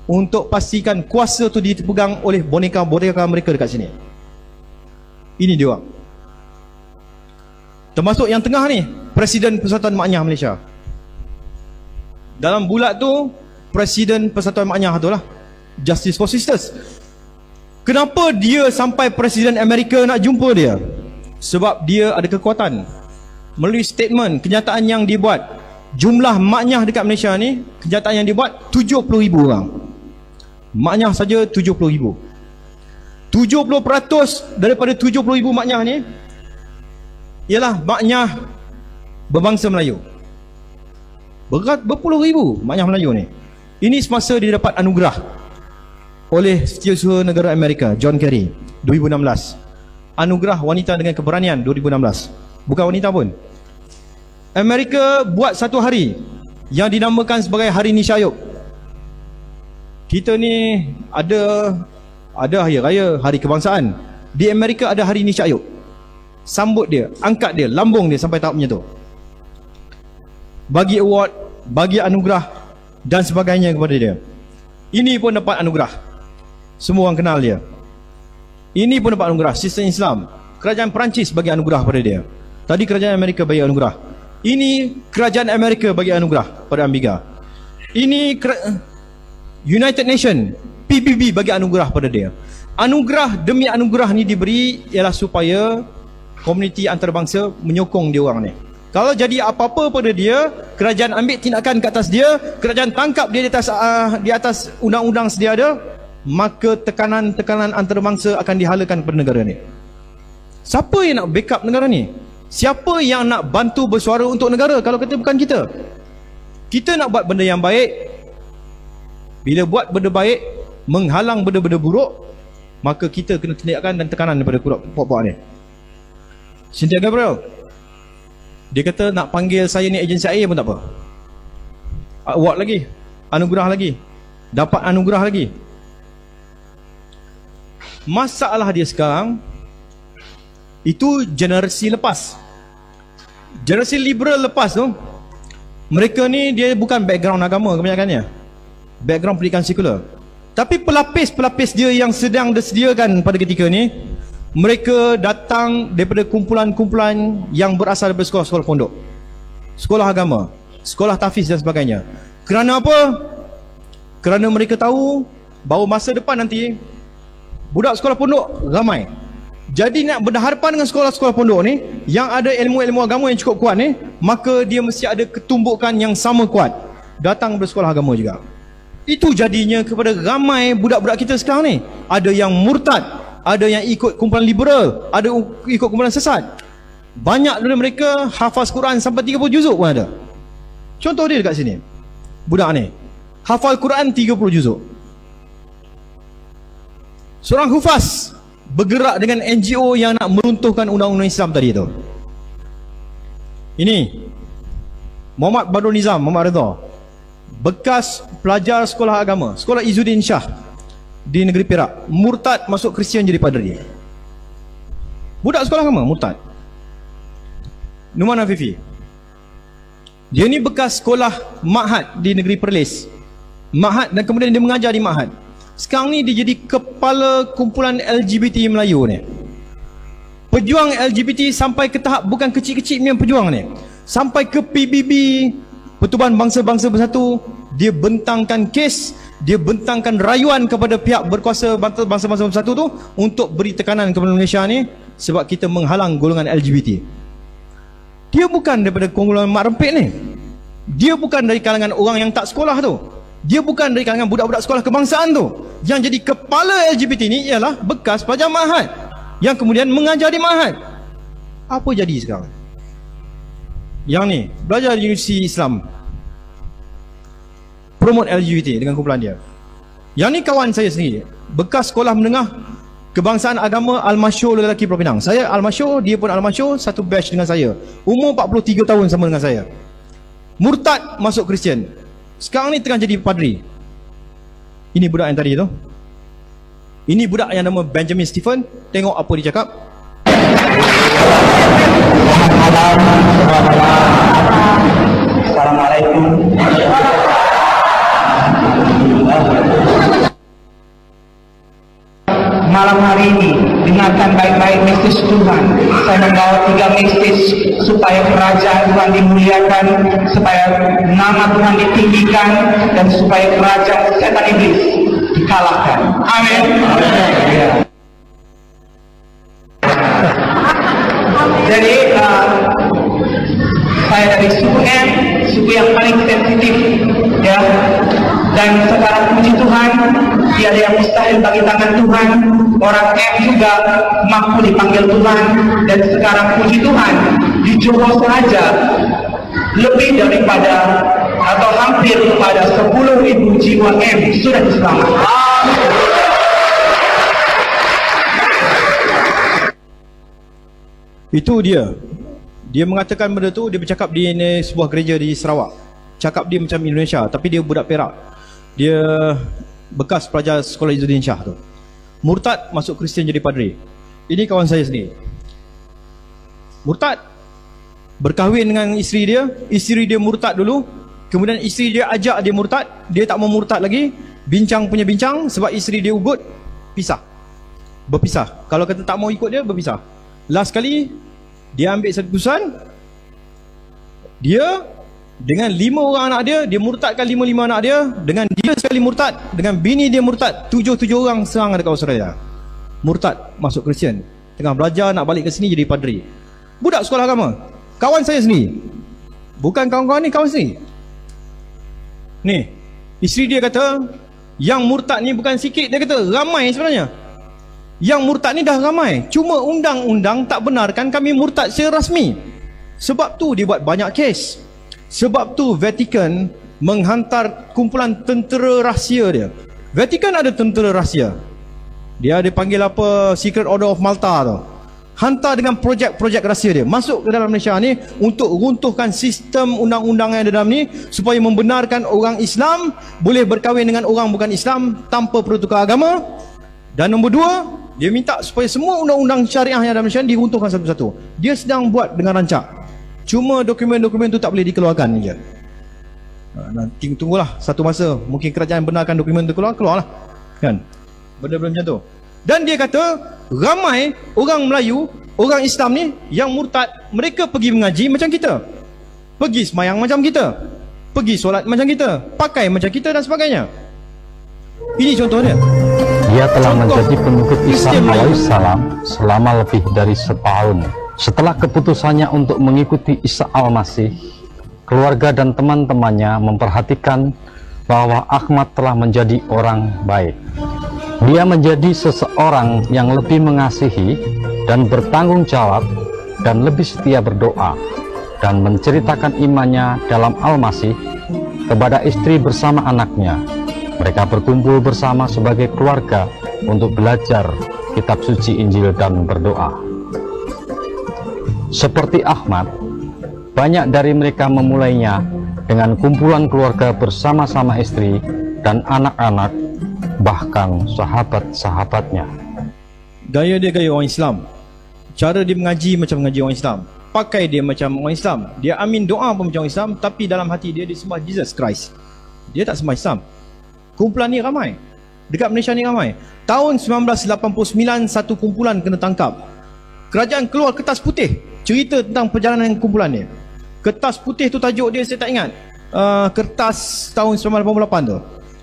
untuk pastikan kuasa tu dipegang oleh boneka-boneka mereka dekat sini. Ini dia orang. Termasuk yang tengah ni, Presiden Persatuan Maknyah Malaysia. Dalam bulat tu, Presiden Persatuan Maknyah tu lah, Justice for Sisters. Kenapa dia sampai Presiden Amerika nak jumpa dia? Sebab dia ada kekuatan. Melalui statement, kenyataan yang dibuat, jumlah maknyah dekat Malaysia ni, kenyataan yang dibuat 70,000 orang. Maknyah saja 70,000. 70% daripada 70,000 maknyah ni ialah maknyah berbangsa Melayu. Berpuluh ribu maknyah Melayu ni. Ini semasa dia dapat anugerah oleh Setiausaha Negara Amerika John Kerry 2016. Anugerah Wanita dengan Keberanian 2016. Bukan wanita pun. Amerika buat satu hari yang dinamakan sebagai Hari Nisyayub. Kita ni ada hari raya, hari kebangsaan. Di Amerika ada Hari Nisyayub. Sambut dia, angkat dia, lambung dia sampai tahap macam tu. Bagi award, bagi anugerah dan sebagainya kepada dia. Ini pun dapat anugerah. Semua orang kenal dia. Ini pun dapat anugerah. Sistem Islam, kerajaan Perancis bagi anugerah pada dia. Tadi kerajaan Amerika bagi anugerah. Ini kerajaan Amerika bagi anugerah pada Amiga. Ini United Nation, PBB bagi anugerah pada dia. Anugerah demi anugerah ni diberi ialah supaya komuniti antarabangsa menyokong dia orang ni. Kalau jadi apa-apa pada dia, kerajaan ambil tindakan ke atas dia, kerajaan tangkap dia di atas undang-undang sedia ada, maka tekanan-tekanan antarabangsa akan dihalakan kepada negara ni. Siapa yang nak backup negara ni? Siapa yang nak bantu bersuara untuk negara kalau kata bukan kita? Kita nak buat benda yang baik. Bila buat benda baik, menghalang benda-benda buruk, maka kita kena tindakan dan tekanan daripada puak-puak ni. Cynthia Gabriel, dia kata nak panggil saya ni agensi air pun tak apa. Award lagi, anugerah lagi, dapat anugerah lagi. Masalah dia sekarang itu generasi lepas. Generasi liberal lepas tu, mereka ni dia bukan background agama kebanyakannya, background pendidikan sekular. Tapi pelapis-pelapis dia yang sedang disediakan pada ketika ni, mereka datang daripada kumpulan-kumpulan yang berasal daripada sekolah-sekolah pondok, sekolah agama, sekolah tahfiz dan sebagainya. Kerana apa? Kerana mereka tahu bahawa masa depan nanti budak sekolah pondok ramai. Jadi nak berhadapan dengan sekolah-sekolah pondok ni yang ada ilmu-ilmu agama yang cukup kuat ni, maka dia mesti ada ketumbukan yang sama kuat datang dari sekolah agama juga. Itu jadinya kepada ramai budak-budak kita sekarang ni, ada yang murtad, ada yang ikut kumpulan liberal, ada ikut kumpulan sesat. Banyak dari mereka hafaz Quran sampai 30 juzuk pun ada. Contoh dia dekat sini, budak ni hafal Quran 30 juzuk. Seorang hufaz bergerak dengan NGO yang nak meruntuhkan undang-undang Islam tadi tu. Ini Muhammad Badrul Nizam, Muhammad Redha, bekas pelajar sekolah agama, sekolah Izzuddin Shah di negeri Perak, murtad masuk Kristian jadi padri. Budak sekolah agama murtad. Numan Afifi, dia ni bekas sekolah Ma'had di negeri Perlis, Ma'had, dan kemudian dia mengajar di Ma'had. Sekarang ni dia jadi kepala kumpulan LGBT Melayu ni. Pejuang LGBT sampai ke tahap bukan kecil-kecil punya pejuang ni, sampai ke PBB, Pertubuhan Bangsa-Bangsa Bersatu. Dia bentangkan kes, dia bentangkan rayuan kepada pihak berkuasa Bangsa-Bangsa Bersatu tu untuk beri tekanan kepada Malaysia ni sebab kita menghalang golongan LGBT. Dia bukan daripada golongan mak rempit ni. Dia bukan dari kalangan orang yang tak sekolah tu. Dia bukan dari kalangan budak-budak sekolah kebangsaan tu. Yang jadi kepala LGBT ni ialah bekas pelajar Ma'had yang kemudian mengajar di Ma'had. Apa jadi sekarang? Yang ni belajar di Universiti Islam, promote LGBT dengan kumpulan dia. Yang ni kawan saya sendiri, bekas sekolah menengah kebangsaan agama Al-Masyur lelaki Pulau Pinang. Saya Al-Masyur, dia pun Al-Masyur, satu batch dengan saya. Umur 43 tahun sama dengan saya. Murtad masuk Kristian. Sekarang ni tengah jadi padri. Ini budak yang tadi tu. Ini budak yang nama Benjamin Stephen. Tengok apa dia cakap. Assalamualaikum. Malam hari ini dengarkan baik-baik mesej Tuhan. Saya membawa 3 mesej supaya kerajaan Tuhan dimuliakan, supaya nama Tuhan ditinggikan, dan supaya kerajaan setan iblis dikalahkan. Amin. Jadi saya dari suku M, suku yang paling sensitif, ya. Dan sekarang puji Tuhan, tiada yang mustahil bagi tangan Tuhan. Orang M juga mampu dipanggil Tuhan. Dan sekarang puji Tuhan, di Johor saja lebih daripada atau hampir kepada 10.000 jiwa M sudah diselamatkan. Itu dia. Dia mengatakan benda tu, dia bercakap di sebuah gereja di Sarawak. Cakap dia macam Indonesia, tapi dia budak Perak. Dia bekas pelajar sekolah Izzuddin Shah tu. Murtad masuk Kristian jadi padri. Ini kawan saya sendiri. Murtad berkahwin dengan isteri dia murtad dulu. Kemudian isteri dia ajak dia murtad, dia tak mau murtad lagi. Bincang punya bincang, sebab isteri dia ugut, pisah. Berpisah. Kalau kata tak mau ikut dia, berpisah. Last kali dia ambil satu keputusan, dia dengan 5 orang anak dia murtadkan 5 anak dia. Dengan dia sekali murtad, dengan bini dia murtad, 7 orang serang dekat Australia. Murtad masuk Kristian, tengah belajar nak balik ke sini jadi padri. Budak sekolah agama, kawan saya sendiri. Bukan kawan-kawan ni, kawan sendiri. Ni, isteri dia kata yang murtad ni bukan sikit, dia kata ramai sebenarnya. Yang murtad ni dah ramai, cuma undang-undang tak benarkan kami murtad secara rasmi. Sebab tu dia buat banyak kes. Sebab tu Vatican menghantar kumpulan tentera rahsia dia. Vatican ada tentera rahsia. Dia ada panggil apa, Secret Order of Malta tu. Hantar dengan projek-projek rahsia dia masuk ke dalam Malaysia ni untuk runtuhkan sistem undang-undang yang ada dalam ni, supaya membenarkan orang Islam boleh berkahwin dengan orang bukan Islam tanpa pertukar agama. Dan nombor 2, dia minta supaya semua undang-undang syariah yang ada dalam Malaysia diruntuhkan satu-satu. Dia sedang buat dengan rancak. Cuma dokumen-dokumen tu tak boleh dikeluarkan je. Nanti tunggulah satu masa, mungkin kerajaan benarkan dokumen tu keluarlah. Kan? Benda-benda macam tu. Dan dia kata ramai orang Melayu, orang Islam ni yang murtad, mereka pergi mengaji macam kita, pergi semayang macam kita, pergi solat macam kita, pakai macam kita dan sebagainya. Ini contoh dia. Dia telah menjadi pengikut Isa alaihissalam selama lebih dari setahun. Setelah keputusannya untuk mengikuti Isa Al-Masih, keluarga dan teman-temannya memperhatikan bahwa Ahmad telah menjadi orang baik. Dia menjadi seseorang yang lebih mengasihi dan bertanggung jawab, dan lebih setia berdoa, dan menceritakan imannya dalam Al-Masih kepada istri bersama anaknya. Mereka berkumpul bersama sebagai keluarga untuk belajar kitab suci Injil dan berdoa. Seperti Ahmad, banyak dari mereka memulainya dengan kumpulan keluarga bersama-sama istri dan anak-anak, bahkan sahabat-sahabatnya. Gaya dia gaya orang Islam. Cara dia mengaji macam mengaji orang Islam. Pakai dia macam orang Islam. Dia amin doa pun macam orang Islam, tapi dalam hati dia sembah Jesus Christ. Dia tak sembah Islam. Kumpulan ni ramai. Dekat Malaysia ni ramai. Tahun 1989 satu kumpulan kena tangkap. Kerajaan keluar kertas putih cerita tentang perjalanan kumpulan ni. Kertas putih tu tajuk dia saya tak ingat. Kertas tahun 1988 tu.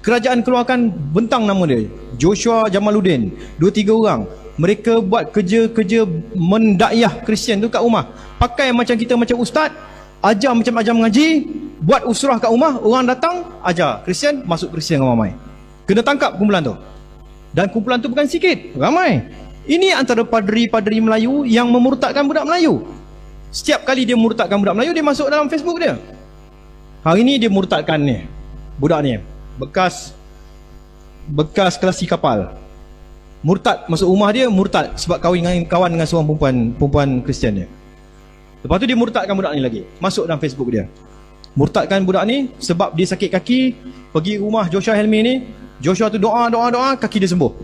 Kerajaan keluarkan bentang nama dia, Joshua Jamaluddin, 2-3 orang. Mereka buat kerja-kerja mendakwah Kristian tu kat rumah. Pakai macam kita, macam ustaz, ajar macam ajar mengaji, buat usrah kat rumah, orang datang ajar Kristian, masuk Kristian ramai. Kena tangkap kumpulan tu. Dan kumpulan tu bukan sikit, ramai. Ini antara padri-padri Melayu yang memurtadkan budak Melayu. Setiap kali dia murtadkan budak Melayu, dia masuk dalam Facebook dia. Hari ni dia murtadkan ni budak ni, bekas kelasi kapal. Murtad masuk rumah dia, murtad sebab kawan dengan seorang perempuan Kristian dia. Lepas tu dia murtadkan budak ni lagi, masuk dalam Facebook dia. Murtadkan budak ni sebab dia sakit kaki, pergi rumah Joshua Helmi ni, Joshua tu doa, kaki dia sembuh.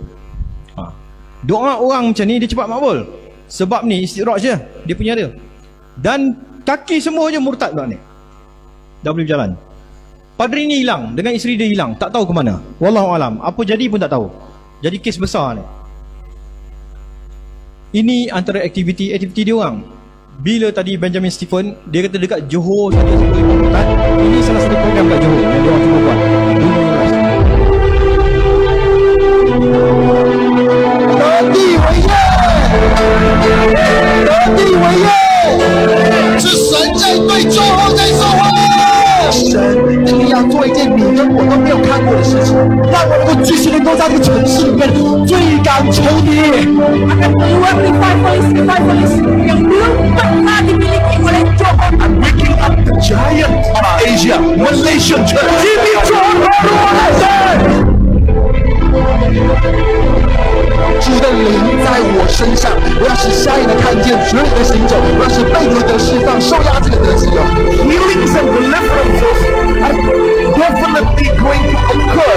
Doa orang macam ni dia cepat makbul. Sebab ni istidraj je, dia punya dia. Dan kaki sembuh je murtad budak ni, dah boleh berjalan. Padri ni hilang, dengan isteri dia hilang, tak tahu ke mana. Wallahualam, apa jadi pun tak tahu. Jadi kes besar ni. Ini antara aktiviti dia orang. Bila tadi Benjamin Stephen, dia kata dekat Johor tadi murtad. Ini salah satu program kat Johor yang dia orang cuba buat 是神在对中后在说话。神一定要做一件你跟我都没有看过的事情，让我能够继续能够在这个城市里面追赶仇敌。Akan keluar revivalis yang belum pernah dimiliki oleh Johor. I'm waking up the giant of Asia, Malaysian church. 今天Johor baru ada。主的灵在我身上，我要使瞎眼的看见，瘸腿的行走，我要使被掳的释放，受压制的得自由。Healings and deliverances are definitely going to occur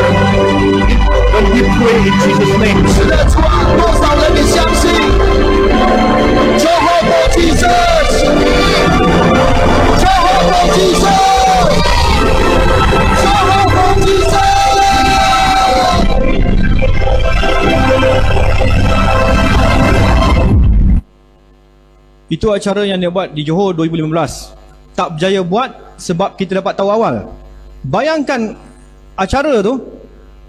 when we pray in Jesus' name. 是的，主啊，多少人你相信？Jehovah Jesus, Jehovah Jesus, Jehovah Jesus。Itu acara yang dia buat di Johor 2015. Tak berjaya buat sebab kita dapat tahu awal. Bayangkan acara tu,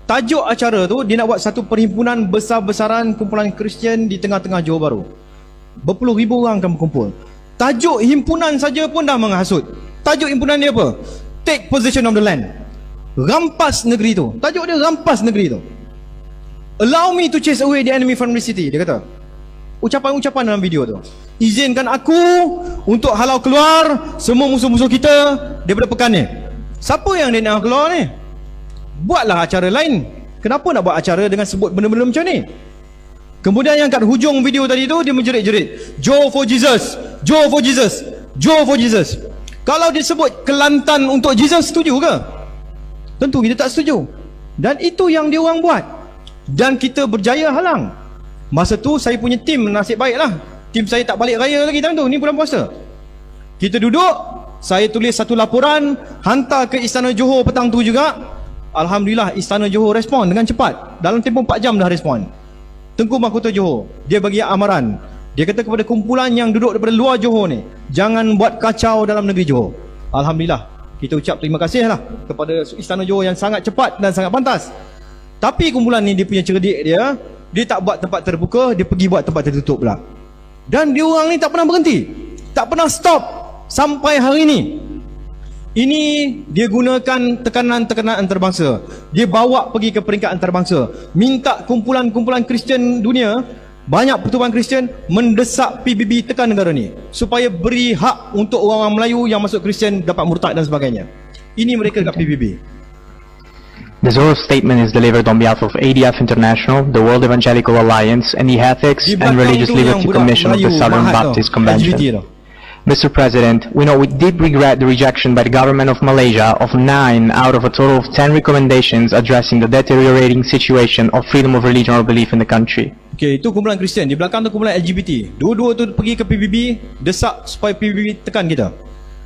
tajuk acara tu dia nak buat satu perhimpunan besar-besaran kumpulan Kristian di tengah-tengah Johor Bahru. Berpuluh ribu orang akan berkumpul. Tajuk himpunan saja pun dah menghasut. Tajuk himpunan dia apa? Take possession of the land. Rampas negeri tu. Tajuk dia rampas negeri tu. Allow me to chase away the enemy from the city. Dia kata ucapan-ucapan dalam video tu. Izinkan aku untuk halau keluar semua musuh-musuh kita daripada pekan ni. Siapa yang dia nak keluar ni? Buatlah acara lain. Kenapa nak buat acara dengan sebut benda-benda macam ni? Kemudian yang kat hujung video tadi tu dia menjerit-jerit, Joe for Jesus, Joe for Jesus, Joe for Jesus. Kalau dia sebut Kelantan untuk Jesus, setuju ke? Tentu kita tak setuju. Dan itu yang dia orang buat. Dan kita berjaya halang. Masa tu saya punya tim nasib baik lah. Tim saya tak balik raya lagi time tu, ni bulan puasa. Kita duduk, saya tulis satu laporan, hantar ke Istana Johor petang tu juga. Alhamdulillah Istana Johor respon dengan cepat. Dalam tempoh 4 jam dah respon. Tengku Mahkota Johor, dia bagi amaran. Dia kata kepada kumpulan yang duduk daripada luar Johor ni, jangan buat kacau dalam negeri Johor. Alhamdulillah, kita ucap terima kasih lah kepada Istana Johor yang sangat cepat dan sangat pantas. Tapi kumpulan ni dia punya cerdik dia tak buat tempat terbuka, dia pergi buat tempat tertutup pula. Dan dia orang ni tak pernah berhenti, tak pernah stop sampai hari ni. Ini dia gunakan tekanan-tekanan antarabangsa. Dia bawa pergi ke peringkat antarabangsa, minta kumpulan-kumpulan Kristian dunia, banyak pertubuhan Kristian mendesak PBB tekan negara ni supaya beri hak untuk orang-orang Melayu yang masuk Kristian dapat murtad dan sebagainya. Ini mereka dekat PBB. The Zohar statement is delivered on behalf of ADF International, the World Evangelical Alliance, and the Ethics and Religious Liberty Commission of the Southern Baptist Convention. Mr. President, we know with deep regret the rejection by the government of Malaysia of 9 out of a total of 10 recommendations addressing the deteriorating situation of freedom of religion or belief in the country. Okay, itu kumpulan Kristian, di belakang tu kumpulan LGBT. Dua-dua tu pergi ke PBB, desak supaya PBB tekan kita.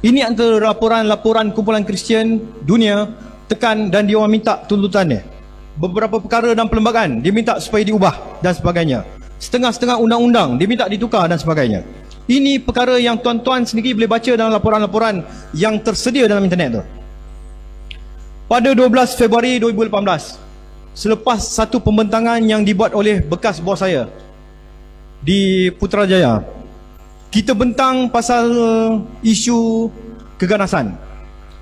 Ini antara laporan-laporan kumpulan Kristian dunia tekan, dan dia orang minta tuntutannya. Beberapa perkara dalam perlembagaan dia minta supaya diubah dan sebagainya. Setengah-setengah undang-undang dia minta ditukar dan sebagainya. Ini perkara yang tuan-tuan sendiri boleh baca dalam laporan-laporan yang tersedia dalam internet tu. Pada 12 Februari 2018, selepas satu pembentangan yang dibuat oleh bekas bos saya di Putrajaya, kita bentang pasal isu keganasan.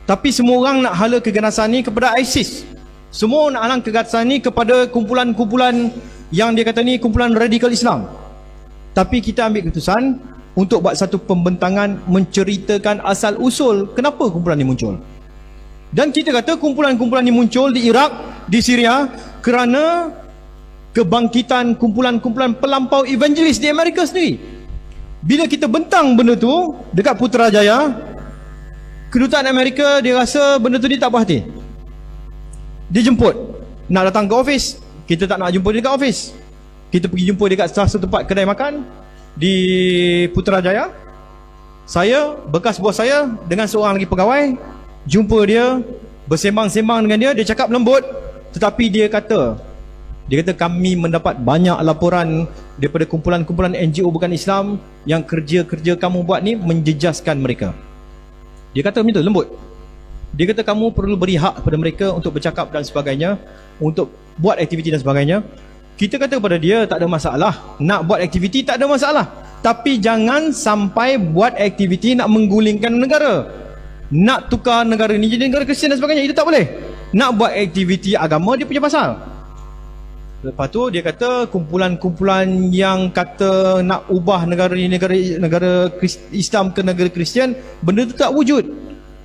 Tapi semua orang nak hala keganasan ni kepada ISIS. Semua nak halang keganasan ni kepada kumpulan-kumpulan yang dia kata ni kumpulan radikal Islam. Tapi kita ambil keputusan, untuk buat satu pembentangan menceritakan asal usul kenapa kumpulan ini muncul. Dan kita kata kumpulan-kumpulan ini muncul di Iraq, di Syria kerana kebangkitan kumpulan-kumpulan pelampau evangelis di Amerika sendiri. Bila kita bentang benda tu dekat Putrajaya, kedutaan Amerika dia rasa benda tu dia tak puas hati. Dia jemput, nak datang ke office, kita tak nak jumpa dia dekat office. Kita pergi jumpa dia kat salah satu tempat kedai makan di Putrajaya. Saya, bekas bos saya dengan seorang lagi pegawai jumpa dia, bersembang-sembang dengan dia. Dia cakap lembut, tetapi dia kata kami mendapat banyak laporan daripada kumpulan-kumpulan NGO bukan Islam yang kerja-kerja kamu buat ni menjejaskan mereka. Dia kata macam tu, lembut. Dia kata kamu perlu beri hak kepada mereka untuk bercakap dan sebagainya, untuk buat aktiviti dan sebagainya. Kita kata kepada dia tak ada masalah, nak buat aktiviti tak ada masalah, tapi jangan sampai buat aktiviti nak menggulingkan negara, nak tukar negara ni jadi negara Kristian dan sebagainya. Itu tak boleh. Nak buat aktiviti agama dia punya pasal. Lepas tu dia kata kumpulan-kumpulan yang kata nak ubah negara ni negara Islam ke negara Kristian, benda tu tak wujud.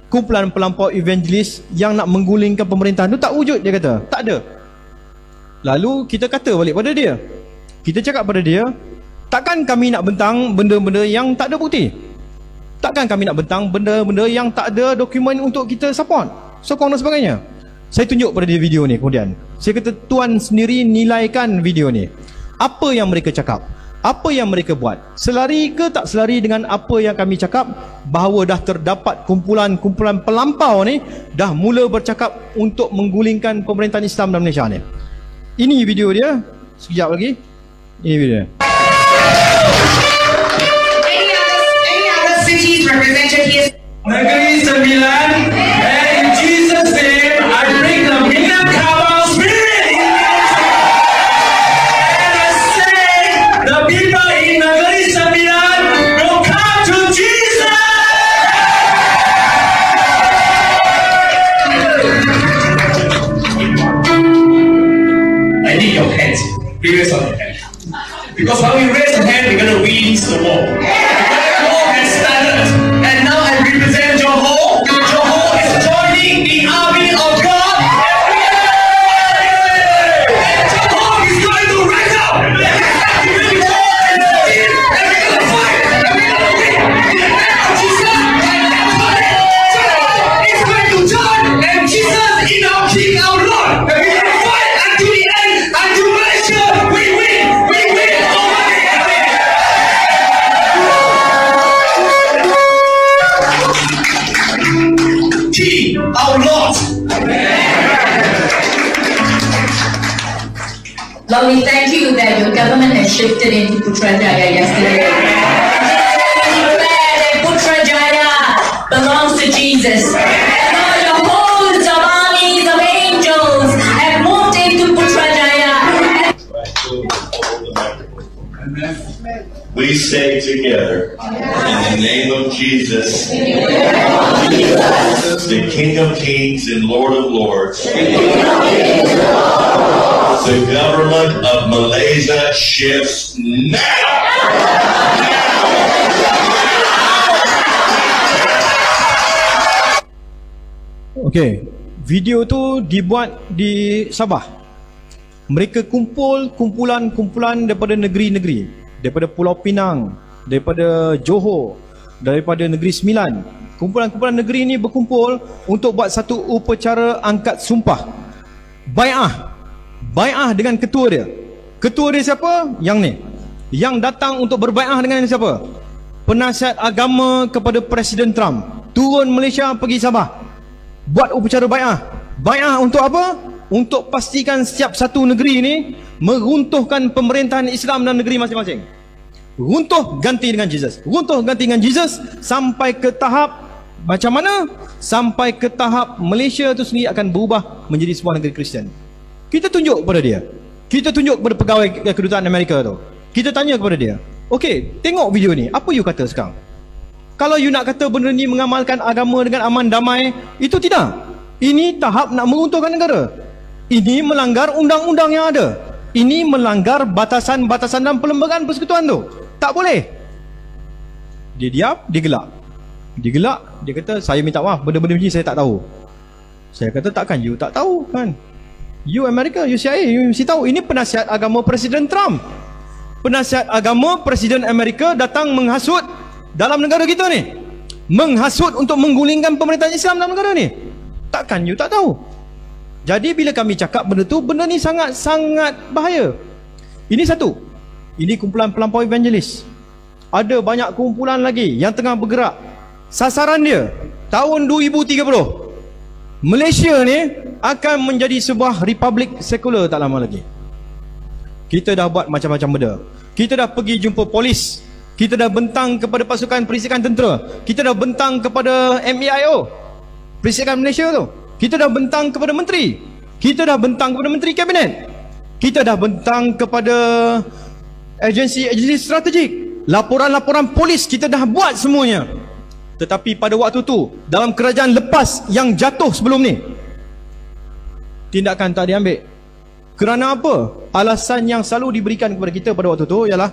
Kumpulan pelampau evangelis yang nak menggulingkan pemerintahan tu tak wujud, dia kata. Tak ada. Lalu kita kata balik pada dia. Kita cakap pada dia, takkan kami nak bentang benda-benda yang tak ada bukti? Takkan kami nak bentang benda-benda yang tak ada dokumen untuk kita support, sokong dan sebagainya? Saya tunjuk pada dia video ni kemudian. Saya kata tuan sendiri nilaikan video ni. Apa yang mereka cakap? Apa yang mereka buat? Selari ke tak selari dengan apa yang kami cakap, bahawa dah terdapat kumpulan-kumpulan pelampau ni dah mula bercakap untuk menggulingkan pemerintahan Islam dalam Malaysia ni. Ini video dia. Sekejap lagi. Ini video dia. Any other cities represented here? Negeri Sembilan, and in Jesus' name I bring the Minangkabau spirit in and I say the people in Negeri Sembilan will come to Jesus. I need your hands. We raise our hand. Because when we raise the hand, we're going to win the war. The war has started. And now I represent Johor. Johor is joining the army of God. And Johor is going to rise up. And we're going to fight. And we're going to win. And Jesus is going to join. And Jesus is our King, our Lord. And we're going to fight until the end. Until Malaysia, we win. We win over the enemy. King, our Lord. Lord, we thank you that your government has shifted into Putrajaya yesterday. We declare that Putrajaya belongs to Jesus. And Lord, your hosts of armies of angels have moved into Putrajaya. We say together, in the name of Jesus, the King of Kings and Lord of Lords, the government of Malaysia shifts now! Okey, video tu dibuat di Sabah. Mereka kumpulan-kumpulan daripada negeri-negeri, daripada Pulau Pinang, daripada Johor, daripada Negeri Sembilan. Kumpulan-kumpulan negeri ini berkumpul untuk buat satu upacara angkat sumpah. Bai'ah dengan ketua dia. Ketua dia siapa? Yang ni. Yang datang untuk berbai'ah dengan siapa? Penasihat agama kepada Presiden Trump. Turun Malaysia pergi Sabah. Buat upacara bai'ah. Bai'ah untuk apa? Untuk pastikan setiap satu negeri ini meruntuhkan pemerintahan Islam dalam negeri masing-masing. Runtuh ganti dengan Jesus. Runtuh ganti dengan Jesus sampai ke tahap macam mana? Sampai ke tahap Malaysia itu sendiri akan berubah menjadi sebuah negeri Kristian. Kita tunjuk kepada dia. Kita tunjuk kepada pegawai kedutaan Amerika tu. Kita tanya kepada dia. Okey, tengok video ni. Apa you kata sekarang? Kalau you nak kata benda ni mengamalkan agama dengan aman damai, itu tidak. Ini tahap nak meruntuhkan negara. Ini melanggar undang-undang yang ada. Ini melanggar batasan-batasan dan perlembagaan persekutuan tu. Tak boleh. Dia diam, dia gelak. Dia gelak, dia kata saya minta maaf, benda-benda ni saya tak tahu. Saya kata takkan you tak tahu kan? You Amerika, you CIA, you mesti tahu. Ini penasihat agama Presiden Trump. Penasihat agama Presiden Amerika datang menghasut dalam negara kita ni. Menghasut untuk menggulingkan pemerintahan Islam dalam negara ni. Takkan you tak tahu? Jadi bila kami cakap benda tu, benda ni sangat-sangat bahaya. Ini satu. Ini kumpulan pelampau evangelis. Ada banyak kumpulan lagi yang tengah bergerak. Sasaran dia tahun 2030 Malaysia ni akan menjadi sebuah republik sekular tak lama lagi. Kita dah buat macam-macam benda. Kita dah pergi jumpa polis. Kita dah bentang kepada pasukan perisikan tentera. Kita dah bentang kepada MEIO, Perisikan Malaysia tu. Kita dah bentang kepada menteri. Kita dah bentang kepada menteri kabinet. Kita dah bentang kepada agensi-agensi strategik. Laporan-laporan polis kita dah buat semuanya. Tetapi pada waktu tu, dalam kerajaan lepas yang jatuh sebelum ni, tindakan tak diambil. Kerana apa? Alasan yang selalu diberikan kepada kita pada waktu tu ialah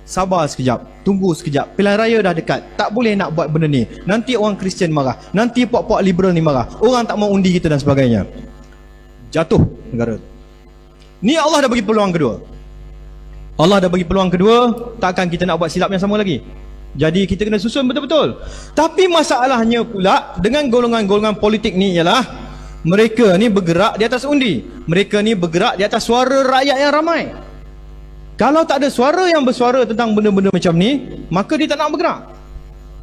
sabar sekejap, tunggu sekejap, pilihan raya dah dekat, tak boleh nak buat benda ni, nanti orang Kristian marah, nanti puak-puak liberal ni marah, orang tak mau undi kita dan sebagainya. Jatuh negara. Ni Allah dah bagi peluang kedua. Allah dah bagi peluang kedua, takkan kita nak buat silap yang sama lagi. Jadi kita kena susun betul-betul. Tapi masalahnya pula dengan golongan-golongan politik ni ialah mereka ni bergerak di atas undi. Mereka ni bergerak di atas suara rakyat yang ramai. Kalau tak ada suara yang bersuara tentang benda-benda macam ni, maka dia tak nak bergerak.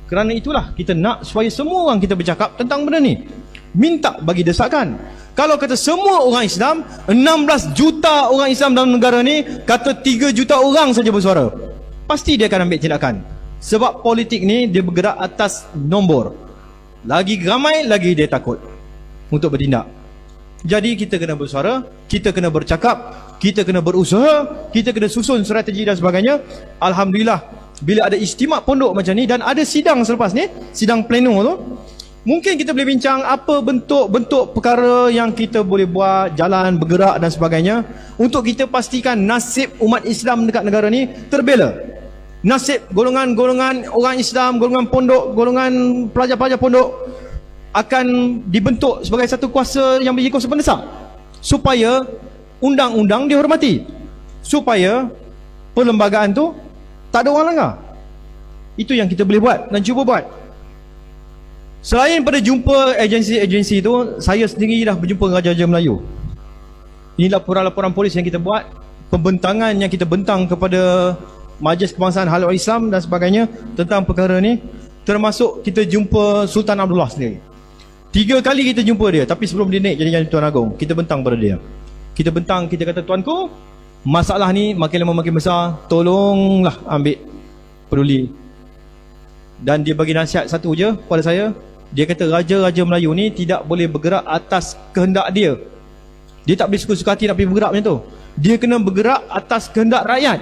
Kerana itulah kita nak supaya semua orang kita bercakap tentang benda ni. Minta bagi desakan. Kalau kata semua orang Islam, 16 juta orang Islam dalam negara ni, kata 3 juta orang saja bersuara, pasti dia akan ambil tindakan. Sebab politik ni dia bergerak atas nombor. Lagi ramai, lagi dia takut untuk bertindak. Jadi kita kena bersuara, kita kena bercakap, kita kena berusaha, kita kena susun strategi dan sebagainya. Alhamdulillah, bila ada istimak pondok macam ni dan ada sidang selepas ni, sidang pleno tu, mungkin kita boleh bincang apa bentuk-bentuk perkara yang kita boleh buat, jalan, bergerak dan sebagainya, untuk kita pastikan nasib umat Islam dekat negara ni terbela. Nasib golongan-golongan orang Islam, golongan pondok, golongan pelajar-pelajar pondok akan dibentuk sebagai satu kuasa yang menjadi kuasa pendesak, supaya undang-undang dihormati, supaya perlembagaan tu tak ada orang langgar. Itu yang kita boleh buat dan cuba buat. Selain pada jumpa agensi-agensi tu, saya sendiri dah berjumpa dengan Raja-Raja Melayu. Ini laporan-laporan polis yang kita buat, pembentangan yang kita bentang kepada Majlis Kebangsaan Halal Islam dan sebagainya tentang perkara ni. Termasuk kita jumpa Sultan Abdullah sendiri. 3 kali kita jumpa dia, tapi sebelum dia naik jadi Tuan Agong, kita bentang pada dia. Kita bentang, kita kata, tuanku, masalah ni makin lama makin besar, tolonglah ambil peduli. Dan dia bagi nasihat satu je pada saya. Dia kata Raja-Raja Melayu ni tidak boleh bergerak atas kehendak dia. Dia tak boleh suka-suka hati nak pergi bergerak macam tu. Dia kena bergerak atas kehendak rakyat.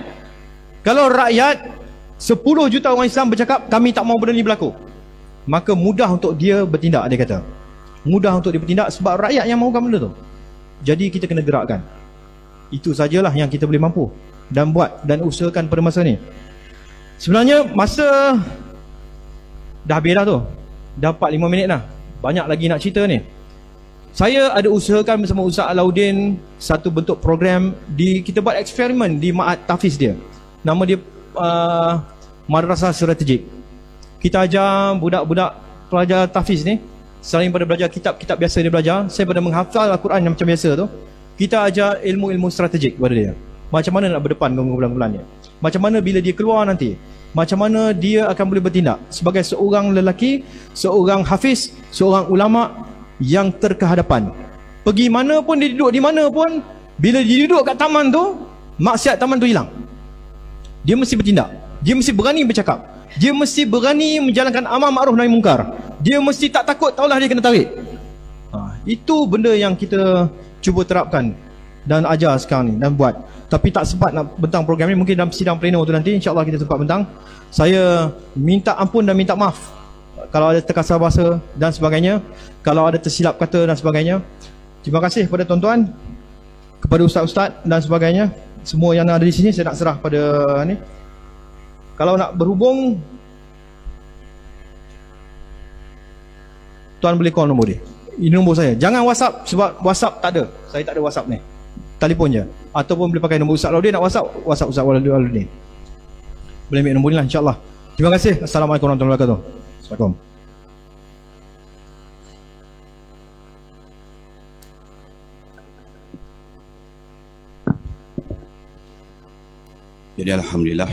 Kalau rakyat 10 juta orang Islam bercakap kami tak mau benda ni berlaku, maka mudah untuk dia bertindak. Dia kata mudah untuk dia bertindak sebab rakyat yang mahukan benda tu. Jadi kita kena gerakkan. Itu sajalah yang kita boleh mampu dan buat dan usahakan pada masa ni. Sebenarnya masa dah habis dah tu, dah 45 minit dah. Banyak lagi nak cerita ni. Saya ada usahakan bersama Ustaz Alauddin satu bentuk program kita buat eksperimen di Ma'had Tahfiz dia. Nama dia Madrasah Strategik. Kita ajar budak-budak pelajar tahfiz ni, selain pada belajar kitab-kitab biasa dia belajar, saya pada menghafal Al-Quran yang macam biasa tu, kita ajar ilmu-ilmu strategik kepada dia. Macam mana nak berdepan dengan kumpulan-kumpulan dia, macam mana bila dia keluar nanti, macam mana dia akan boleh bertindak sebagai seorang lelaki, seorang hafiz, seorang ulama yang terkehadapan. Pergi mana pun, dia duduk di mana pun, bila dia duduk kat taman tu, maksiat taman tu hilang. Dia mesti bertindak. Dia mesti berani bercakap. Dia mesti berani menjalankan amar ma'ruf nahi mungkar. Dia mesti tak takut taulah dia kena tarik. Itu benda yang kita cuba terapkan dan ajar sekarang ni dan buat. Tapi tak sempat nak bentang program ni. Mungkin dalam sidang pleno tu nanti insya-Allah kita sempat bentang. Saya minta ampun dan minta maaf kalau ada terkasar bahasa dan sebagainya, kalau ada tersilap kata dan sebagainya. Terima kasih kepada tuan-tuan, kepada ustaz-ustaz dan sebagainya. Semua yang ada di sini saya nak serah pada ni. Kalau nak berhubung tuan boleh call nombor dia. Ini nombor saya. Jangan WhatsApp, sebab WhatsApp tak ada. Saya tak ada WhatsApp ni. Telefon je. Ataupun boleh pakai nombor Ustaz Lauddin. Nak WhatsApp, WhatsApp Ustaz Lauddin. Boleh ambil nombor ni lah, insyaAllah. Terima kasih. Assalamualaikum warahmatullahi wabarakatuh. Assalamualaikum. Jadi alhamdulillah,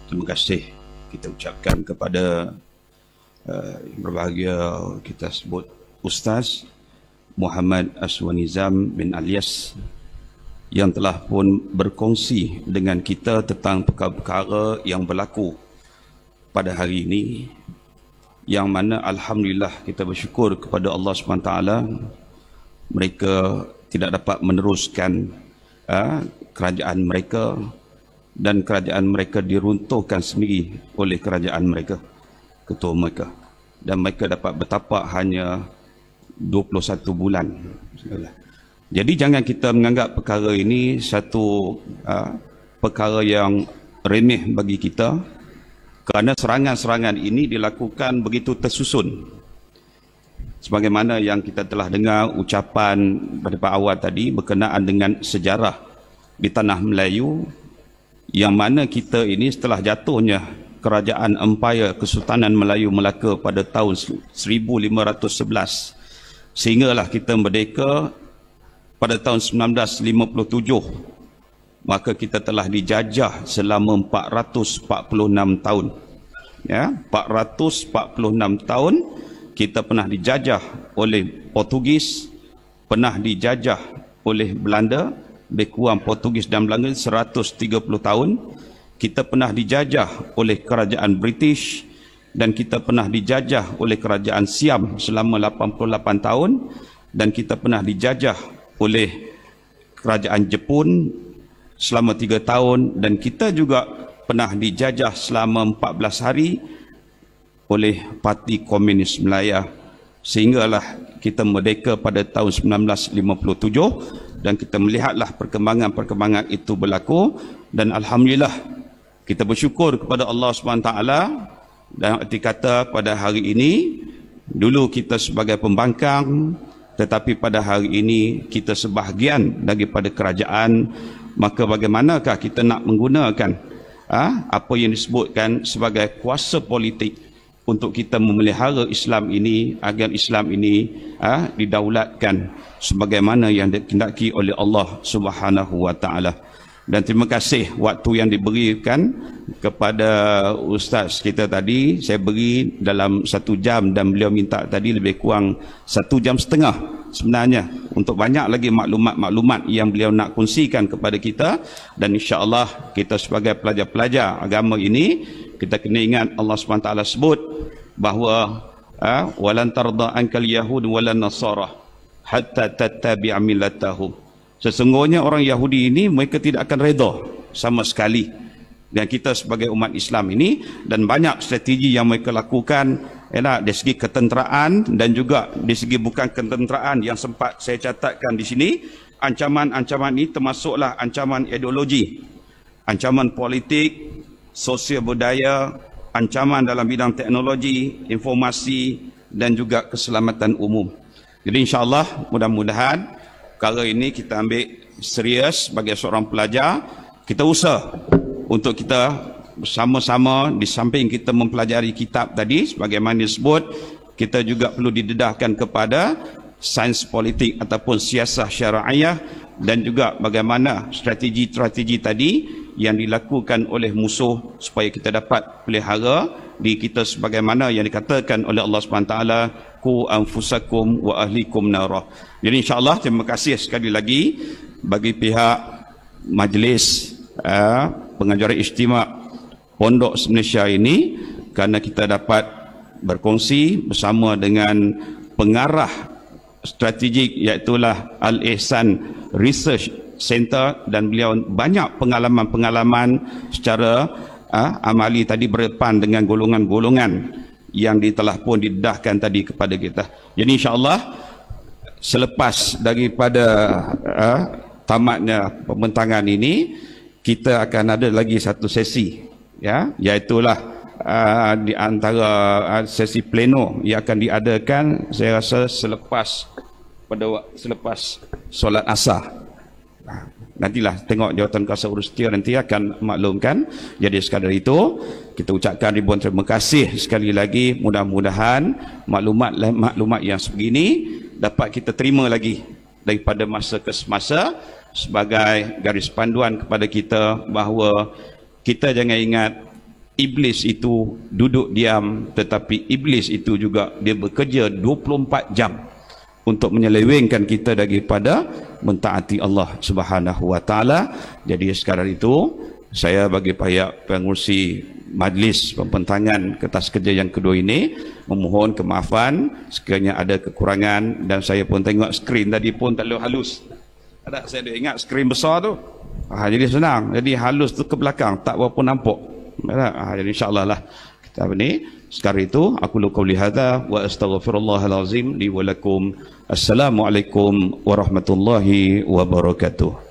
terima kasih kita ucapkan kepada yang berbahagia kita sebut Ustaz Muhammad Aswanizam bin Alias yang telah pun berkongsi dengan kita tentang perkara-perkara yang berlaku pada hari ini, yang mana alhamdulillah kita bersyukur kepada Allah SWT, mereka tidak dapat meneruskan kerajaan mereka, dan kerajaan mereka diruntuhkan sendiri oleh kerajaan mereka, ketua mereka, dan mereka dapat bertapak hanya 21 bulan. Jadi jangan kita menganggap perkara ini satu perkara yang remeh bagi kita, kerana serangan-serangan ini dilakukan begitu tersusun. Sebagaimana yang kita telah dengar ucapan pada awal tadi berkenaan dengan sejarah di tanah Melayu, yang mana kita ini setelah jatuhnya kerajaan Empayar Kesultanan Melayu Melaka pada tahun 1511, sehinggalah kita merdeka pada tahun 1957, maka kita telah dijajah selama 446 tahun. Ya, 446 tahun kita pernah dijajah oleh Portugis, pernah dijajah oleh Belanda, lebih kurang Portugis dan Belanda 130 tahun. Kita pernah dijajah oleh kerajaan British, dan kita pernah dijajah oleh kerajaan Siam selama 88 tahun, dan kita pernah dijajah oleh kerajaan Jepun selama 3 tahun, dan kita juga pernah dijajah selama 14 hari oleh Parti Komunis Melaya, sehinggalah kita merdeka pada tahun 1957. Dan kita melihatlah perkembangan-perkembangan itu berlaku, dan alhamdulillah kita bersyukur kepada Allah SWT. Dan arti kata pada hari ini, dulu kita sebagai pembangkang, tetapi pada hari ini kita sebahagian daripada kerajaan. Maka bagaimanakah kita nak menggunakan apa yang disebutkan sebagai kuasa politik untuk kita memelihara Islam ini, agar Islam ini didaulatkan sebagaimana yang dikehendaki oleh Allah Subhanahu wa taala. Dan terima kasih waktu yang diberikan kepada ustaz kita tadi. Saya beri dalam 1 jam, dan beliau minta tadi lebih kurang 1 jam setengah sebenarnya, untuk banyak lagi maklumat-maklumat yang beliau nak kongsikan kepada kita. Dan insya-Allah kita sebagai pelajar-pelajar agama ini, kita kena ingat Allah SWT sebut bahawa walan tarda ankal yahud walan nasara hatta tattabi'a millatahum. Sesungguhnya orang Yahudi ini mereka tidak akan redha sama sekali. Dan kita sebagai umat Islam ini, dan banyak strategi yang mereka lakukan dari segi ketenteraan, dan juga dari segi bukan ketenteraan yang sempat saya catatkan di sini. Ancaman-ancaman ini termasuklah ancaman ideologi, ancaman politik, sosial budaya, ancaman dalam bidang teknologi, informasi, dan juga keselamatan umum. Jadi insya-Allah mudah-mudahan perkara ini kita ambil serius sebagai seorang pelajar. Kita usaha untuk kita bersama-sama, di samping kita mempelajari kitab tadi sebagaimana disebut, kita juga perlu didedahkan kepada sains politik ataupun siasah syara'iyah, dan juga bagaimana strategi-strategi tadi yang dilakukan oleh musuh supaya kita dapat pelihara di kita sebagaimana yang dikatakan oleh Allah SWT, ku anfusakum wa ahlikum nara. Jadi insya-Allah terima kasih sekali lagi bagi pihak majlis pengajaran istimewa Pondok Malaysia ini, kerana kita dapat berkongsi bersama dengan pengarah strategik, iaitulah Al-Ihsan Research Center, dan beliau banyak pengalaman-pengalaman secara amali tadi berdepan dengan golongan-golongan yang telah pun didedahkan tadi kepada kita. Jadi insya-Allah selepas daripada tamatnya pembentangan ini, kita akan ada lagi satu sesi, ya, iaitulah di antara sesi pleno yang akan diadakan, saya rasa selepas solat asar. Nantilah tengok Jawatan Kuasa Urustia nanti akan maklumkan. Jadi sekadar itu kita ucapkan ribuan terima kasih sekali lagi. Mudah-mudahan maklumat yang sebegini dapat kita terima lagi daripada masa ke semasa sebagai garis panduan kepada kita bahawa kita jangan ingat iblis itu duduk diam, tetapi iblis itu juga dia bekerja 24 jam untuk menyelewengkan kita daripada mentaati Allah Subhanahu wa taala. Jadi sekarang itu saya bagi pihak pengurusi majlis pembentangan kertas kerja yang kedua ini memohon kemaafan sekiranya ada kekurangan, dan saya pun tengok skrin tadi pun tak lalu halus. Ada saya dah ingat skrin besar tu. Jadi senang. Jadi halus tu ke belakang tak berapa nampak. Jadi insya-Allah lah kita ni. Sekarang itu aku qauli hadza wa astaghfirullahal azim li wa lakum. Assalamualaikum warahmatullahi wabarakatuh.